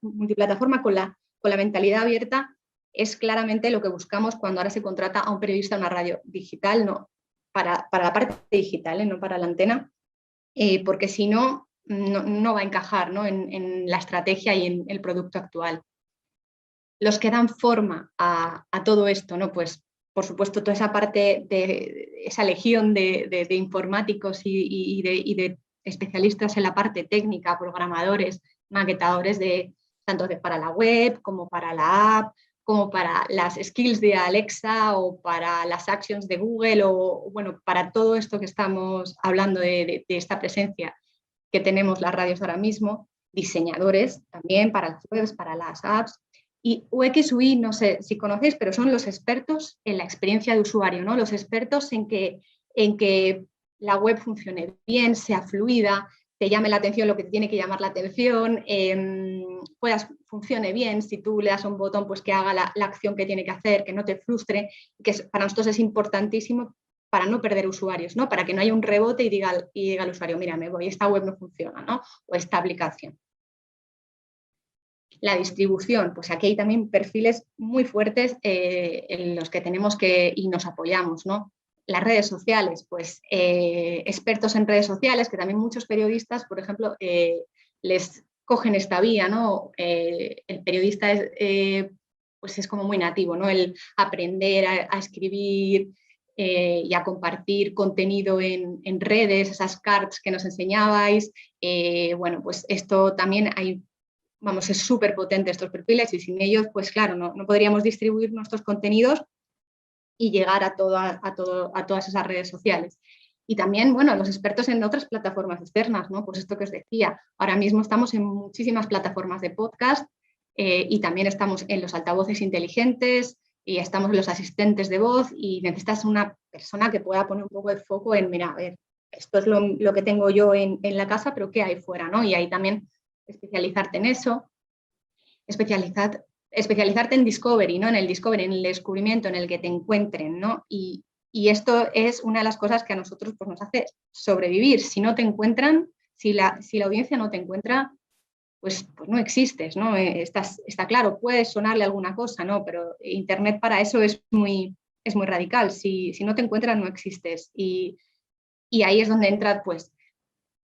multiplataforma con la mentalidad abierta es claramente lo que buscamos cuando ahora se contrata a un periodista en una radio digital, no, para la parte digital, no para la antena, porque si no, no va a encajar, ¿no? en la estrategia y en el producto actual. Los que dan forma a todo esto, ¿no? Pues por supuesto toda esa parte de esa legión de informáticos y de especialistas en la parte técnica, programadores, maquetadores, tanto para la web como para la app, como para las skills de Alexa o para las actions de Google o bueno, para todo esto que estamos hablando de esta presencia que tenemos las radios ahora mismo, diseñadores también para las webs, para las apps. Y UX UI, no sé si conocéis, pero son los expertos en la experiencia de usuario, ¿no? Los expertos en que la web funcione bien, sea fluida, te llame la atención lo que te tiene que llamar la atención, funcione bien, si tú le das un botón pues que haga la acción que tiene que hacer, que no te frustre, que para nosotros es importantísimo para no perder usuarios, ¿no? Para que no haya un rebote y diga al usuario, mira, me voy, esta web no funciona, ¿no? O esta aplicación. La distribución, pues aquí hay también perfiles muy fuertes en los que tenemos y nos apoyamos, ¿no? Las redes sociales, pues expertos en redes sociales, que también muchos periodistas, por ejemplo, les cogen esta vía, ¿no? El periodista pues es como muy nativo, ¿no? El aprender a escribir y a compartir contenido en redes, esas cards que nos enseñabais. Bueno, pues esto también hay, vamos, es súper potente estos perfiles y sin ellos, pues claro, no podríamos distribuir nuestros contenidos y llegar a todas esas redes sociales. Y también, bueno, los expertos en otras plataformas externas, ¿no? Pues esto que os decía, ahora mismo estamos en muchísimas plataformas de podcast y también estamos en los altavoces inteligentes y estamos en los asistentes de voz y necesitas una persona que pueda poner un poco de foco en, mira, a ver, esto es lo que tengo yo en la casa, pero ¿qué hay fuera, ¿no? Y ahí también especializarte en eso, especializarte en discovery, ¿no? En el discovery, en el descubrimiento, en el que te encuentren, ¿no? Y esto es una de las cosas que a nosotros pues, nos hace sobrevivir. Si no te encuentran, si la audiencia no te encuentra, pues no existes, ¿no? Está claro, puede sonarle alguna cosa, ¿no? Pero Internet para eso es muy, es muy radical. Si no te encuentran, no existes. Y ahí es donde entra, pues,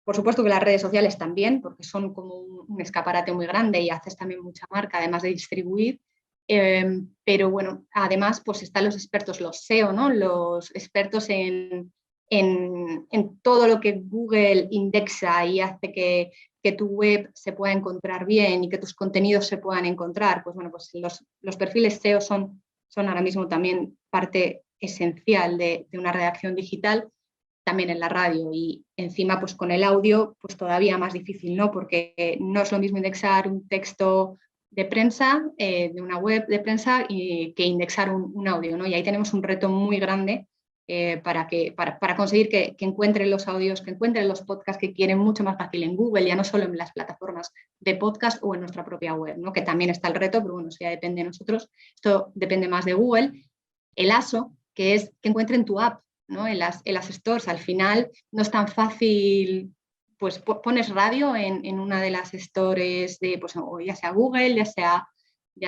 por supuesto que las redes sociales también, porque son como un escaparate muy grande y haces también mucha marca, además de distribuir. Pero bueno, además pues están los expertos, los SEO, ¿no? Los expertos en todo lo que Google indexa y hace que tu web se pueda encontrar bien y que tus contenidos se puedan encontrar. Pues bueno, pues los perfiles SEO son ahora mismo también parte esencial de una redacción digital, también en la radio, y encima pues con el audio pues todavía más difícil, ¿no? Porque no es lo mismo indexar un texto de prensa, de una web de prensa, que indexar un audio, ¿no? Y ahí tenemos un reto muy grande para conseguir que encuentren los audios, que encuentren los podcasts que quieren mucho más fácil en Google, ya no solo en las plataformas de podcast o en nuestra propia web, ¿no? Que también está el reto, pero bueno, eso ya depende de nosotros, esto depende más de Google. El ASO, que es que encuentren tu app, ¿no? En las stores. Al final no es tan fácil, pues pones radio en una de las stores de, pues, ya sea Google, ya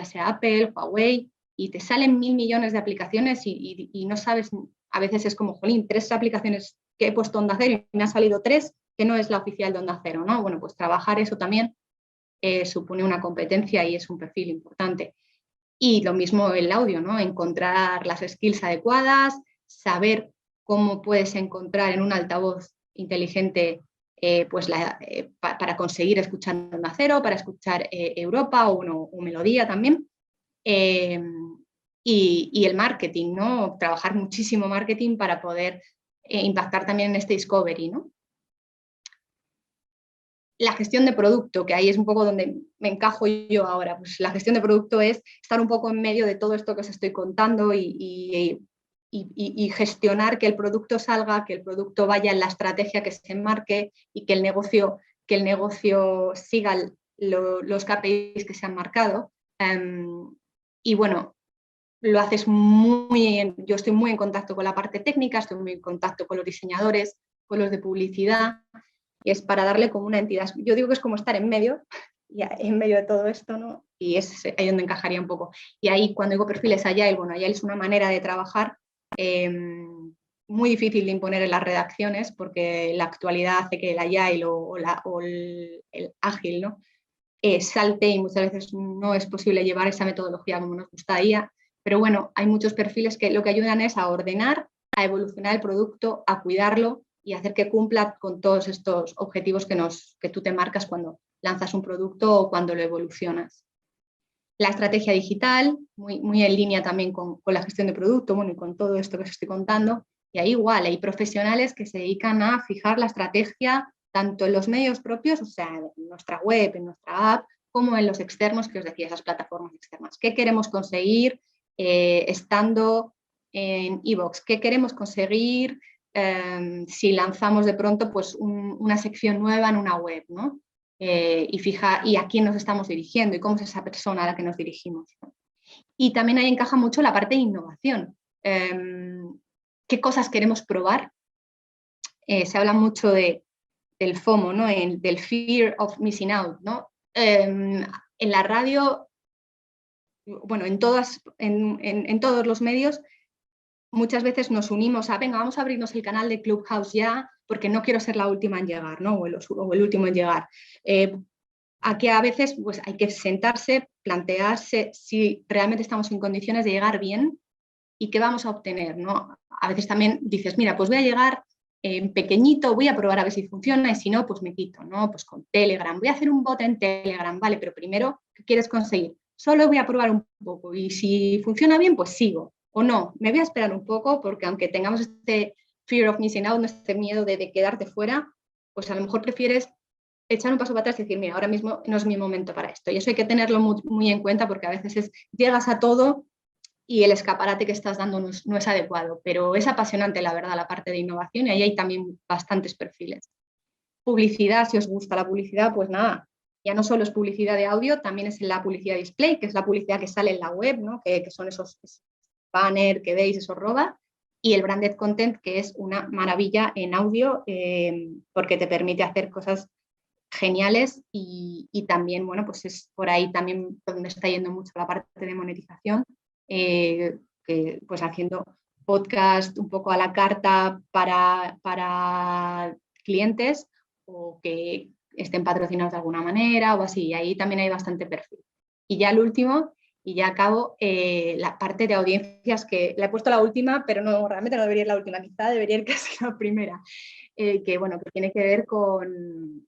sea Apple, Huawei, y te salen 1000 millones de aplicaciones y no sabes, a veces es como, jolín, 3 aplicaciones que he puesto Onda Cero y me han salido 3 que no es la oficial de Onda Cero, ¿no? Bueno, pues trabajar eso también supone una competencia y es un perfil importante. Y lo mismo el audio, ¿no? Encontrar las skills adecuadas, saber cómo puedes encontrar en un altavoz inteligente pues para conseguir escuchar Onda Cero, para escuchar Europa o Melodía también. Y el marketing, ¿no? Trabajar muchísimo marketing para poder impactar también en este discovery, ¿no? La gestión de producto, que ahí es un poco donde me encajo yo ahora. Pues la gestión de producto es estar un poco en medio de todo esto que os estoy contando y gestionar que el producto salga, que el producto vaya en la estrategia que se enmarque y que el negocio siga los KPIs que se han marcado. Y bueno, lo haces yo estoy muy en contacto con la parte técnica, estoy muy en contacto con los diseñadores, con los de publicidad, y es para darle como una entidad. Yo digo que es como estar en medio de todo esto, ¿no? Y es ahí donde encajaría un poco. Y ahí cuando digo perfiles Agile, bueno, Agile es una manera de trabajar muy difícil de imponer en las redacciones, porque la actualidad hace que el Agile o el ágil, ¿no? Salte, y muchas veces no es posible llevar esa metodología como nos gustaría. Pero bueno, hay muchos perfiles que lo que ayudan es a ordenar, a evolucionar el producto, a cuidarlo y hacer que cumpla con todos estos objetivos que tú te marcas cuando lanzas un producto o cuando lo evolucionas. La estrategia digital, muy en línea también con la gestión de producto, bueno, y con todo esto que os estoy contando. Y ahí igual, hay profesionales que se dedican a fijar la estrategia tanto en los medios propios, o sea, en nuestra web, en nuestra app, como en los externos, que os decía, esas plataformas externas. ¿Qué queremos conseguir estando en iVoox? ¿Qué queremos conseguir si lanzamos de pronto pues, una sección nueva en una web, ¿no? Y a quién nos estamos dirigiendo y cómo es esa persona a la que nos dirigimos, ¿no? Y también ahí encaja mucho la parte de innovación. ¿Qué cosas queremos probar? Se habla mucho del FOMO, ¿no? Del fear of missing out, ¿no? En la radio, bueno, en todos los medios, muchas veces nos unimos a, venga, vamos a abrirnos el canal de Clubhouse ya, porque no quiero ser la última en llegar, ¿no? o el último en llegar. Aquí a veces pues, hay que sentarse, plantearse si realmente estamos en condiciones de llegar bien y qué vamos a obtener, ¿no? A veces también dices, mira, pues voy a llegar pequeñito, voy a probar a ver si funciona y si no, pues me quito, ¿no? Pues con Telegram, voy a hacer un bot en Telegram, vale, pero primero, ¿qué quieres conseguir? Solo voy a probar un poco y si funciona bien, pues sigo. O no, me voy a esperar un poco porque aunque tengamos este fear of missing out, este miedo de quedarte fuera, pues a lo mejor prefieres echar un paso para atrás y decir, mira, ahora mismo no es mi momento para esto. Y eso hay que tenerlo muy en cuenta porque a veces llegas a todo y el escaparate que estás dando no es adecuado, pero es apasionante, la verdad, la parte de innovación y ahí hay también bastantes perfiles. Publicidad, si os gusta la publicidad, pues nada, ya no solo es publicidad de audio, también es la publicidad display, que es la publicidad que sale en la web, ¿no? que son esos banners que veis, esos ROBA, y el branded content, que es una maravilla en audio porque te permite hacer cosas geniales y también, bueno, pues es por ahí también donde está yendo mucho la parte de monetización, que pues haciendo podcast un poco a la carta para clientes o que estén patrocinados de alguna manera o así. Y ahí también hay bastante perfil. Y ya el último, y ya acabo, la parte de audiencias, que la he puesto la última, pero no, realmente no debería ir la última, quizá debería ir casi la primera, que tiene que ver con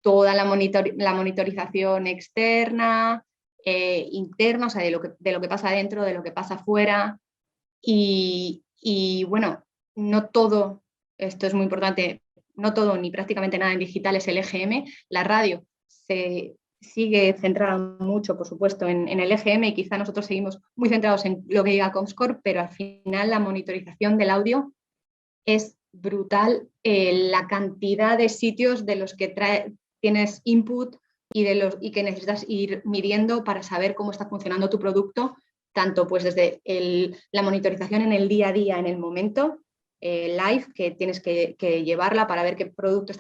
toda la monitorización externa, interna, o sea, de lo que pasa dentro, de lo que pasa afuera. Y bueno, no todo, esto es muy importante, no todo ni prácticamente nada en digital es el EGM. La radio se sigue centrada mucho, por supuesto, en el EGM y quizá nosotros seguimos muy centrados en lo que diga Comscore, pero al final la monitorización del audio es brutal, la cantidad de sitios de los que tienes input y que necesitas ir midiendo para saber cómo está funcionando tu producto, tanto pues desde la monitorización en el día a día, en el momento, live, que tienes que llevarla para ver qué producto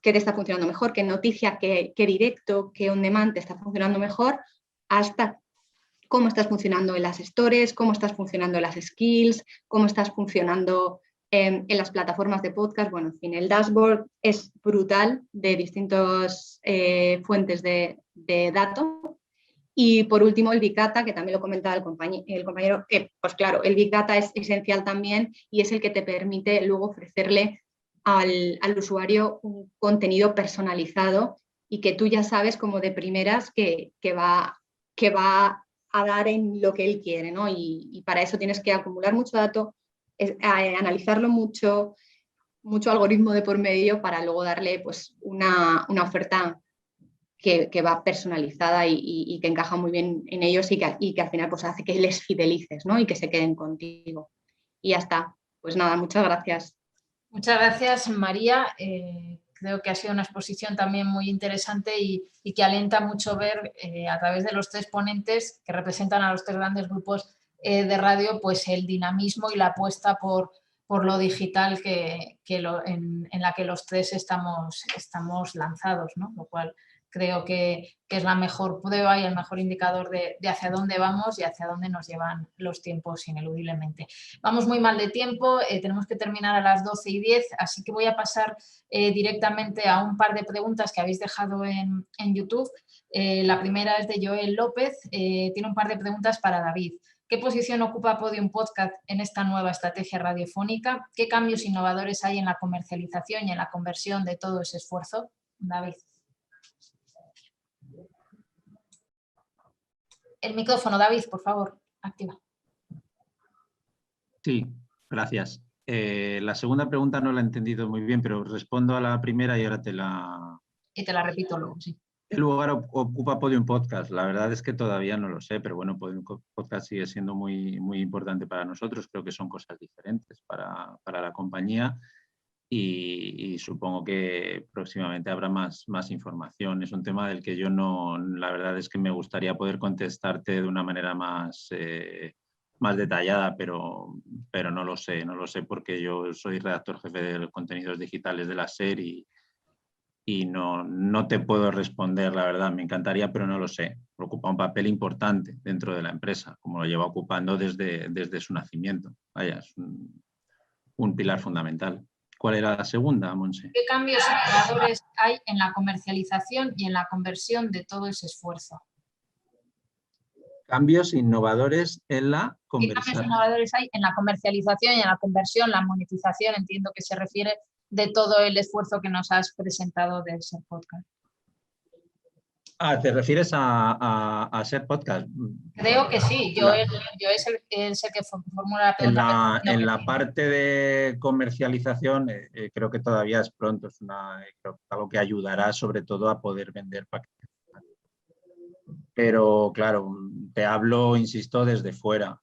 qué te está funcionando mejor, qué noticia, qué directo, qué on demand te está funcionando mejor, hasta cómo estás funcionando en las stores, cómo estás funcionando en las skills, cómo estás funcionando en las plataformas de podcast. Bueno, en fin, el dashboard es brutal de distintas fuentes de datos. Y por último, el Big Data, que también lo comentaba el compañero, que pues claro, el Big Data es esencial también y es el que te permite luego ofrecerle al usuario un contenido personalizado y que tú ya sabes como de primeras que va a dar en lo que él quiere, ¿no? Y para eso tienes que acumular mucho dato, analizarlo mucho algoritmo de por medio para luego darle pues una oferta que va personalizada y que encaja muy bien en ellos y que al final pues hace que les fidelices, ¿no? Y que se queden contigo. Y ya está. Pues nada, muchas gracias. Muchas gracias, María. Creo que ha sido una exposición también muy interesante y que alienta mucho ver a través de los tres ponentes que representan a los tres grandes grupos de radio, pues el dinamismo y la apuesta por lo digital en la que los tres estamos lanzados, ¿no? Lo cual creo que es la mejor prueba y el mejor indicador de hacia dónde vamos y hacia dónde nos llevan los tiempos ineludiblemente. Vamos muy mal de tiempo, tenemos que terminar a las 12:10, así que voy a pasar directamente a un par de preguntas que habéis dejado en YouTube. La primera es de Joel López, tiene un par de preguntas para David. ¿Qué posición ocupa Podium Podcast en esta nueva estrategia radiofónica? ¿Qué cambios innovadores hay en la comercialización y en la conversión de todo ese esfuerzo? David. El micrófono, David, por favor, activa. Sí, gracias. La segunda pregunta no la he entendido muy bien, pero respondo a la primera y ahora te la... Y te la repito luego, sí. ¿Qué lugar ocupa Podium Podcast? La verdad es que todavía no lo sé, pero bueno, Podium Podcast sigue siendo muy, muy importante para nosotros. Creo que son cosas diferentes para la compañía y supongo que próximamente habrá más información. Es un tema del que yo no, la verdad es que me gustaría poder contestarte de una manera más detallada, pero no lo sé porque yo soy redactor jefe de los contenidos digitales de la SER y no te puedo responder, la verdad, me encantaría, pero no lo sé. Ocupa un papel importante dentro de la empresa, como lo lleva ocupando desde su nacimiento. Vaya, es un pilar fundamental. ¿Cuál era la segunda, Monse? ¿Qué cambios innovadores hay en la comercialización y en la conversión de todo ese esfuerzo? Cambios innovadores en la conversión. ¿Qué cambios innovadores hay en la comercialización y en la conversión, la monetización? Entiendo que se refiere de todo el esfuerzo que nos has presentado de Ser Podcast. ¿Te refieres a Ser Podcast? Creo que sí, yo es el que formula la pregunta. En la parte de comercialización creo que todavía es pronto, creo que algo que ayudará sobre todo a poder vender paquetes. Pero claro, te hablo, insisto, desde fuera.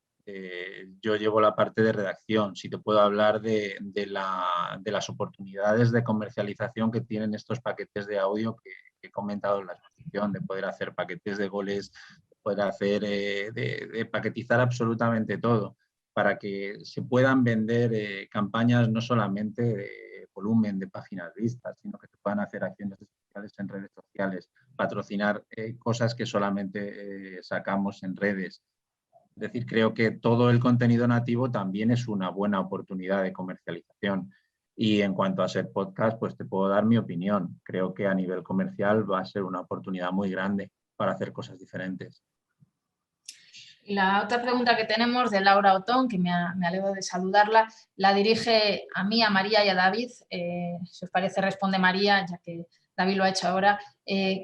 Yo llevo la parte de redacción. Si te puedo hablar de las oportunidades de comercialización que tienen estos paquetes de audio que he comentado en la exposición, de poder hacer paquetes de goles, de poder hacer, de paquetizar absolutamente todo para que se puedan vender campañas no solamente de volumen de páginas vistas, sino que se puedan hacer acciones especiales en redes sociales, patrocinar cosas que solamente sacamos en redes. Es decir, creo que todo el contenido nativo también es una buena oportunidad de comercialización. Y en cuanto a ser podcast, pues te puedo dar mi opinión. Creo que a nivel comercial va a ser una oportunidad muy grande para hacer cosas diferentes. Y la otra pregunta que tenemos de Laura Otón, que me alegro de saludarla, la dirige a mí, a María y a David. Si os parece, responde María, ya que David lo ha hecho ahora.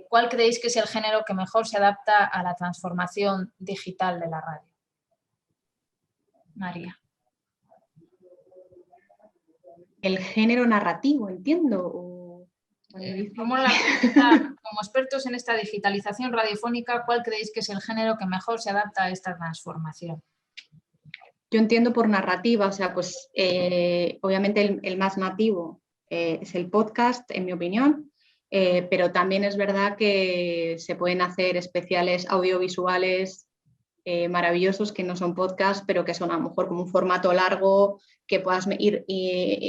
¿Cuál creéis que es el género que mejor se adapta a la transformación digital de la radio? María. El género narrativo, entiendo. Como expertos en esta digitalización radiofónica, ¿cuál creéis que es el género que mejor se adapta a esta transformación? Yo entiendo por narrativa, o sea, pues obviamente el más nativo es el podcast, en mi opinión, pero también es verdad que se pueden hacer especiales audiovisuales maravillosos que no son podcast, pero que son a lo mejor como un formato largo, que puedas ir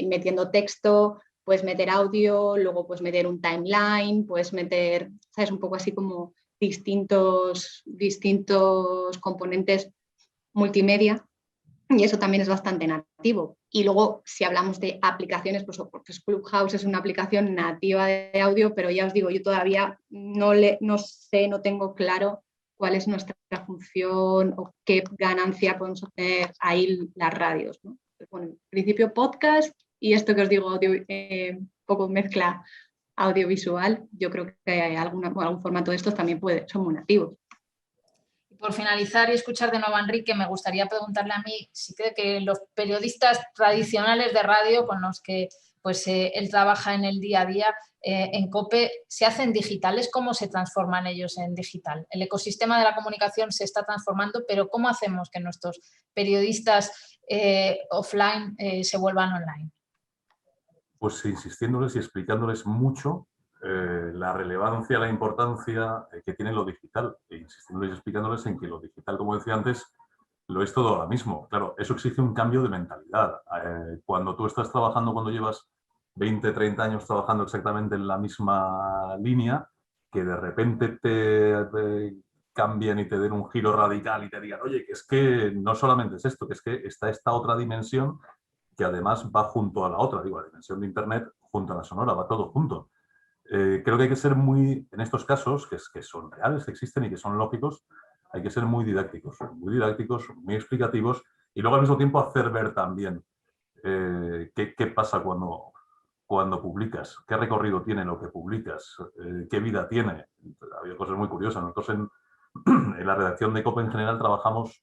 metiendo texto, puedes meter audio, luego puedes meter un timeline, puedes meter, ¿sabes? Un poco así como distintos componentes multimedia, y eso también es bastante nativo. Y luego, si hablamos de aplicaciones, pues Clubhouse es una aplicación nativa de audio, pero ya os digo, yo todavía no sé, no tengo claro cuál es nuestra función o qué ganancia podemos obtener ahí las radios, ¿no? Bueno, en principio podcast y esto que os digo, poco mezcla audiovisual, yo creo que algún formato de estos también son muy nativos. Por finalizar y escuchar de nuevo a Enrique, me gustaría preguntarle a mí si cree que los periodistas tradicionales de radio con los que pues, él trabaja en el día a día en COPE se hacen digitales. ¿Cómo se transforman ellos en digital? El ecosistema de la comunicación se está transformando, pero ¿cómo hacemos que nuestros periodistas offline se vuelvan online? Pues insistiéndoles y explicándoles mucho la relevancia, la importancia que tiene lo digital, e insistiéndoles y explicándoles en que lo digital, como decía antes, lo es todo ahora mismo. Claro, eso exige un cambio de mentalidad. Cuando tú estás trabajando, cuando llevas 20, 30 años trabajando exactamente en la misma línea, que de repente te cambien y te den un giro radical y te digan, oye, que es que no solamente es esto, que es que está esta otra dimensión que además va junto a la otra, digo, la dimensión de Internet junto a la sonora, va todo junto. Creo que hay que ser muy, en estos casos, que son reales, que existen y que son lógicos, hay que ser muy didácticos, muy explicativos y luego al mismo tiempo hacer ver también qué pasa cuando publicas, qué recorrido tiene lo que publicas, qué vida tiene. Había cosas muy curiosas. Nosotros en la redacción de COPE en general trabajamos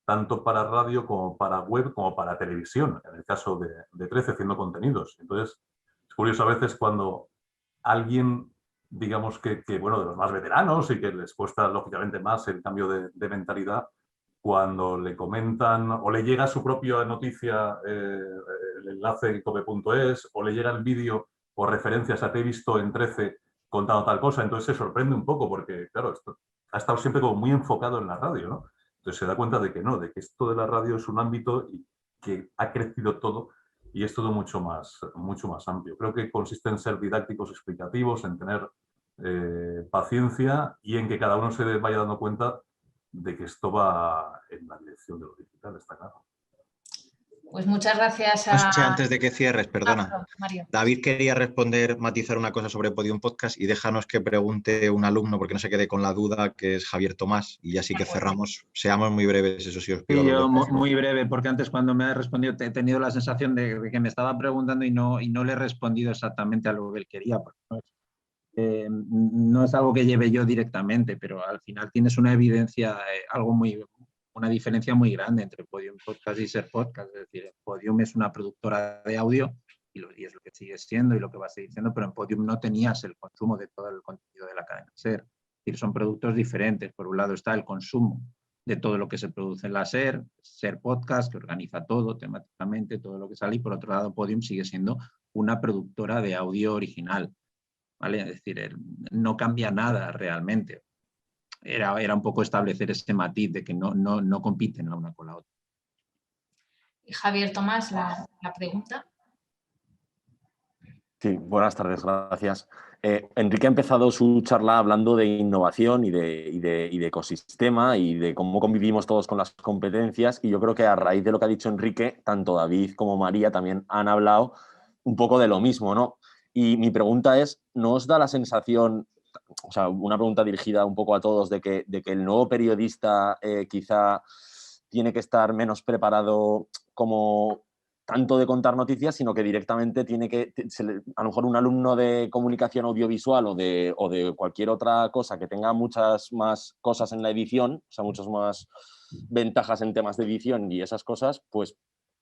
tanto para radio como para web como para televisión, en el caso de 13, haciendo contenidos. Entonces, es curioso a veces cuando alguien, digamos que bueno, de los más veteranos y que les cuesta lógicamente más el cambio de mentalidad, cuando le comentan o le llega su propia noticia, el enlace en cope.es, o le llega el vídeo o referencias a te he visto en 13 contando tal cosa, entonces se sorprende un poco porque, claro, esto ha estado siempre como muy enfocado en la radio, ¿no? Entonces se da cuenta de que no, de que esto de la radio es un ámbito y que ha crecido todo y es todo mucho más amplio. Creo que consiste en ser didácticos, explicativos, en tener paciencia y en que cada uno se vaya dando cuenta de que esto va en la dirección de lo digital, está claro. Pues muchas gracias a... Antes de que cierres, perdona. perdón, Mario. David quería matizar una cosa sobre Podium Podcast y déjanos que pregunte un alumno, porque no se quede con la duda, que es Javier Tomás, y ya sí que cerramos. Seamos muy breves, eso sí os pido. Sí, yo muy breve, porque antes cuando me ha respondido he tenido la sensación de que me estaba preguntando y no le he respondido exactamente a lo que él quería. No es algo que lleve yo directamente, pero al final tienes una evidencia, una diferencia muy grande entre Podium Podcast y Ser Podcast. Es decir, Podium es una productora de audio y es lo que sigue siendo y lo que va a seguir siendo, pero en Podium no tenías el consumo de todo el contenido de la cadena SER. Es decir, son productos diferentes. Por un lado está el consumo de todo lo que se produce en la SER Podcast, que organiza todo temáticamente, todo lo que sale, y por otro lado Podium sigue siendo una productora de audio original, ¿vale? Es decir, no cambia nada realmente. Era un poco establecer este matiz de que no compiten la una con la otra. Y Javier Tomás, la pregunta. Sí, buenas tardes, gracias. Enrique ha empezado su charla hablando de innovación y de ecosistema y de cómo convivimos todos con las competencias, y yo creo que a raíz de lo que ha dicho Enrique, tanto David como María también han hablado un poco de lo mismo, ¿no? Y mi pregunta es, ¿no os da la sensación, o sea, una pregunta dirigida un poco a todos, de que el nuevo periodista quizá tiene que estar menos preparado como tanto de contar noticias, sino que directamente tiene que, a lo mejor un alumno de comunicación audiovisual o de cualquier otra cosa que tenga muchas más cosas en la edición, o sea, muchas más ventajas en temas de edición y esas cosas, pues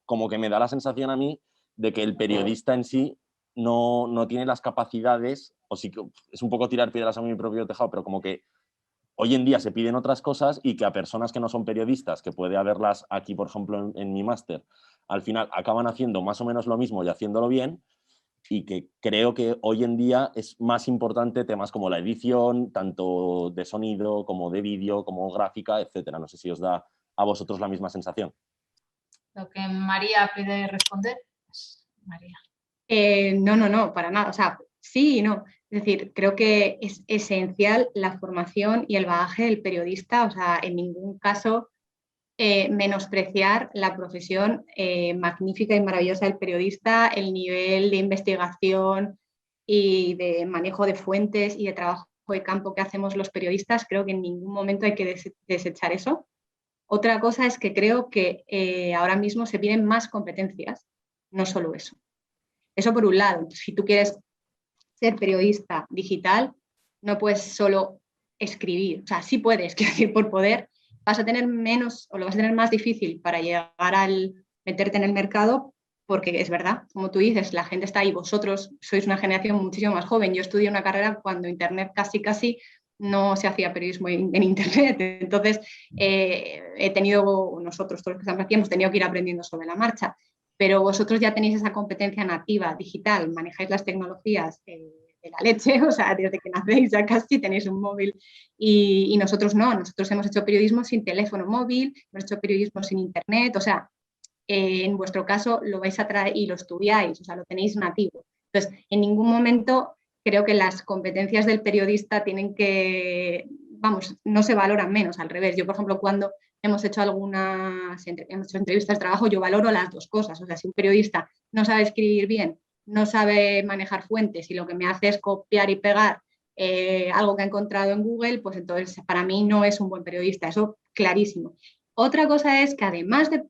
como que me da la sensación a mí de que el periodista en sí no tiene las capacidades, o sí que es un poco tirar piedras a mi propio tejado, pero como que hoy en día se piden otras cosas y que a personas que no son periodistas, que puede haberlas aquí, por ejemplo, en mi máster, al final acaban haciendo más o menos lo mismo y haciéndolo bien, y que creo que hoy en día es más importante temas como la edición, tanto de sonido como de vídeo, como gráfica, etcétera. No sé si os da a vosotros la misma sensación. Lo que María puede responder, pues María. No, para nada. O sea, sí y no. Es decir, creo que es esencial la formación y el bagaje del periodista. O sea, en ningún caso menospreciar la profesión magnífica y maravillosa del periodista, el nivel de investigación y de manejo de fuentes y de trabajo de campo que hacemos los periodistas. Creo que en ningún momento hay que desechar eso. Otra cosa es que creo que ahora mismo se piden más competencias, no solo eso. Eso por un lado. Si tú quieres ser periodista digital, no puedes solo escribir. O sea, sí puedes, quiero decir, por poder, vas a tener menos o lo vas a tener más difícil para llegar al meterte en el mercado, porque es verdad, como tú dices, la gente está ahí, vosotros sois una generación muchísimo más joven. Yo estudié una carrera cuando Internet casi no se hacía periodismo en Internet. Entonces, he tenido, nosotros todos los que estamos aquí, hemos tenido que ir aprendiendo sobre la marcha. Pero vosotros ya tenéis esa competencia nativa, digital, manejáis las tecnologías de la leche, o sea, desde que nacéis ya casi tenéis un móvil y nosotros no, nosotros hemos hecho periodismo sin teléfono móvil, hemos hecho periodismo sin internet, o sea, en vuestro caso lo vais a traer y lo estudiáis, o sea, lo tenéis nativo. Entonces, en ningún momento creo que las competencias del periodista tienen que, vamos, no se valoran menos, al revés. Yo, por ejemplo, cuando hemos hecho algunas entrevistas de trabajo, yo valoro las dos cosas. O sea, si un periodista no sabe escribir bien, no sabe manejar fuentes y lo que me hace es copiar y pegar algo que ha encontrado en Google, pues entonces para mí no es un buen periodista, eso clarísimo. Otra cosa es que además de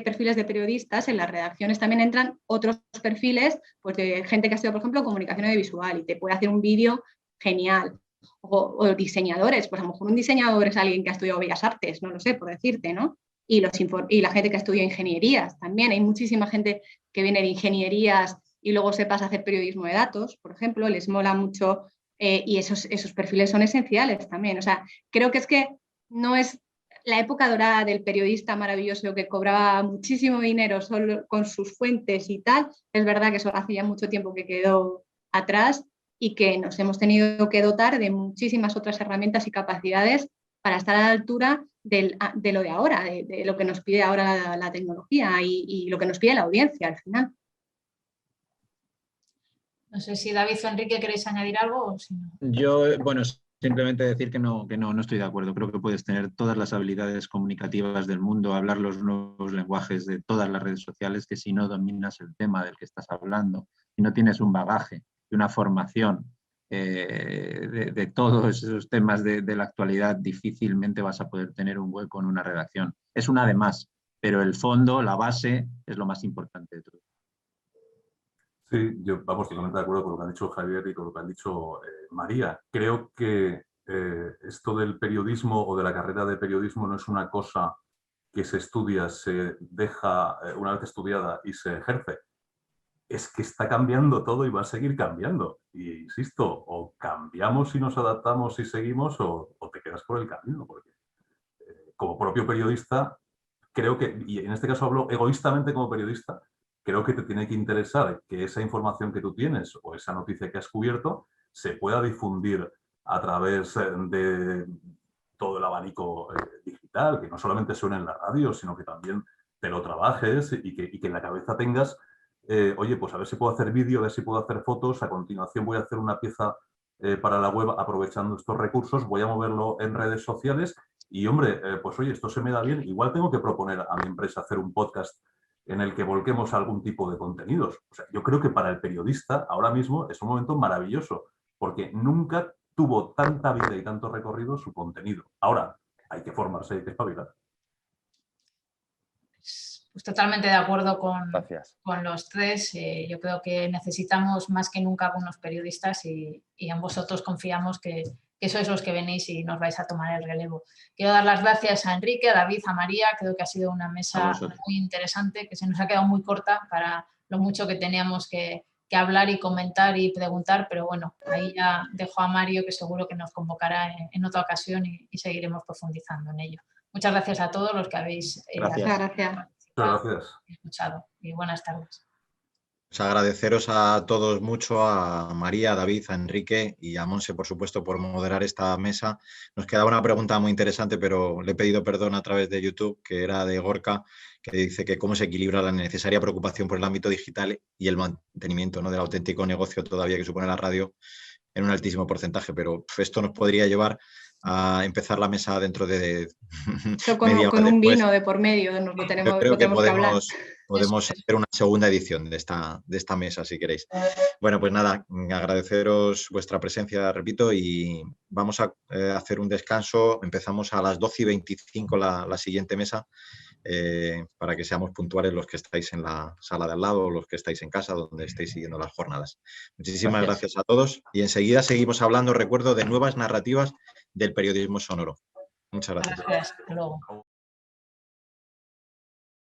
perfiles de periodistas, en las redacciones también entran otros perfiles, pues de gente que ha estudiado, por ejemplo, comunicación audiovisual y te puede hacer un vídeo genial. O diseñadores, pues a lo mejor un diseñador es alguien que ha estudiado Bellas Artes, no lo sé, por decirte, ¿no? Y la gente que ha estudiado ingenierías también. Hay muchísima gente que viene de ingenierías y luego se pasa a hacer periodismo de datos, por ejemplo, les mola mucho y esos perfiles son esenciales también. O sea, creo que es que no es la época dorada del periodista maravilloso que cobraba muchísimo dinero solo con sus fuentes y tal. Es verdad que eso hace ya mucho tiempo que quedó atrás y que nos hemos tenido que dotar de muchísimas otras herramientas y capacidades para estar a la altura de lo de ahora, de lo que nos pide ahora la tecnología y lo que nos pide la audiencia al final. No sé si David o Enrique queréis añadir algo o si no. Yo, bueno, simplemente decir que no estoy de acuerdo. Creo que puedes tener todas las habilidades comunicativas del mundo, hablar los nuevos lenguajes de todas las redes sociales, que si no dominas el tema del que estás hablando, si no tienes un bagaje y una formación de todos esos temas de la actualidad, difícilmente vas a poder tener un hueco en una redacción. Es una de más, pero el fondo, la base, es lo más importante de todo. Sí, yo, vamos, totalmente de acuerdo con lo que han dicho Javier y con lo que han dicho María. Creo que esto del periodismo o de la carrera de periodismo no es una cosa que se estudia, se deja una vez estudiada y se ejerce. Es que está cambiando todo y va a seguir cambiando. Y insisto, o cambiamos y nos adaptamos y seguimos o te quedas por el camino. Porque como propio periodista, creo que, y en este caso hablo egoístamente como periodista, creo que te tiene que interesar que esa información que tú tienes o esa noticia que has cubierto se pueda difundir a través de todo el abanico digital, que no solamente suene en la radio, sino que también te lo trabajes y que en la cabeza tengas oye, pues a ver si puedo hacer vídeo, a ver si puedo hacer fotos, a continuación voy a hacer una pieza para la web aprovechando estos recursos, voy a moverlo en redes sociales y, hombre, pues oye, esto se me da bien, igual tengo que proponer a mi empresa hacer un podcast en el que volquemos algún tipo de contenidos. O sea, yo creo que para el periodista ahora mismo es un momento maravilloso, porque nunca tuvo tanta vida y tanto recorrido su contenido. Ahora, hay que formarse, hay que espabilar. Pues totalmente de acuerdo con Gracias. los tres. Yo creo que necesitamos más que nunca buenos periodistas y en vosotros confiamos que sois los que venís y nos vais a tomar el relevo. Quiero dar las gracias a Enrique, a David, a María. Creo que ha sido una mesa muy interesante, que se nos ha quedado muy corta para lo mucho que teníamos que hablar y comentar y preguntar, pero bueno, ahí ya dejo a Mario, que seguro que nos convocará en otra ocasión y seguiremos profundizando en ello. Muchas gracias a todos los que habéis Gracias. escuchado y buenas tardes. Pues agradeceros a todos mucho, a María, a David, a Enrique y a Monse, por supuesto, por moderar esta mesa. Nos quedaba una pregunta muy interesante, pero le he pedido perdón a través de YouTube, que era de Gorka, que dice que cómo se equilibra la necesaria preocupación por el ámbito digital y el mantenimiento, ¿no?, del auténtico negocio todavía que supone la radio en un altísimo porcentaje, pero esto nos podría llevar a empezar la mesa dentro de con un vino de por medio, nos lo tenemos, creo que que hablar. podemos hacer una segunda edición de esta mesa, si queréis. Bueno, pues nada, agradeceros vuestra presencia, repito, y vamos a hacer un descanso. Empezamos a las 12:25 la siguiente mesa, para que seamos puntuales los que estáis en la sala de al lado o los que estáis en casa, donde estéis siguiendo las jornadas. Muchísimas gracias a todos y enseguida seguimos hablando, recuerdo, de nuevas narrativas del periodismo sonoro. Muchas gracias. Gracias. Hasta luego.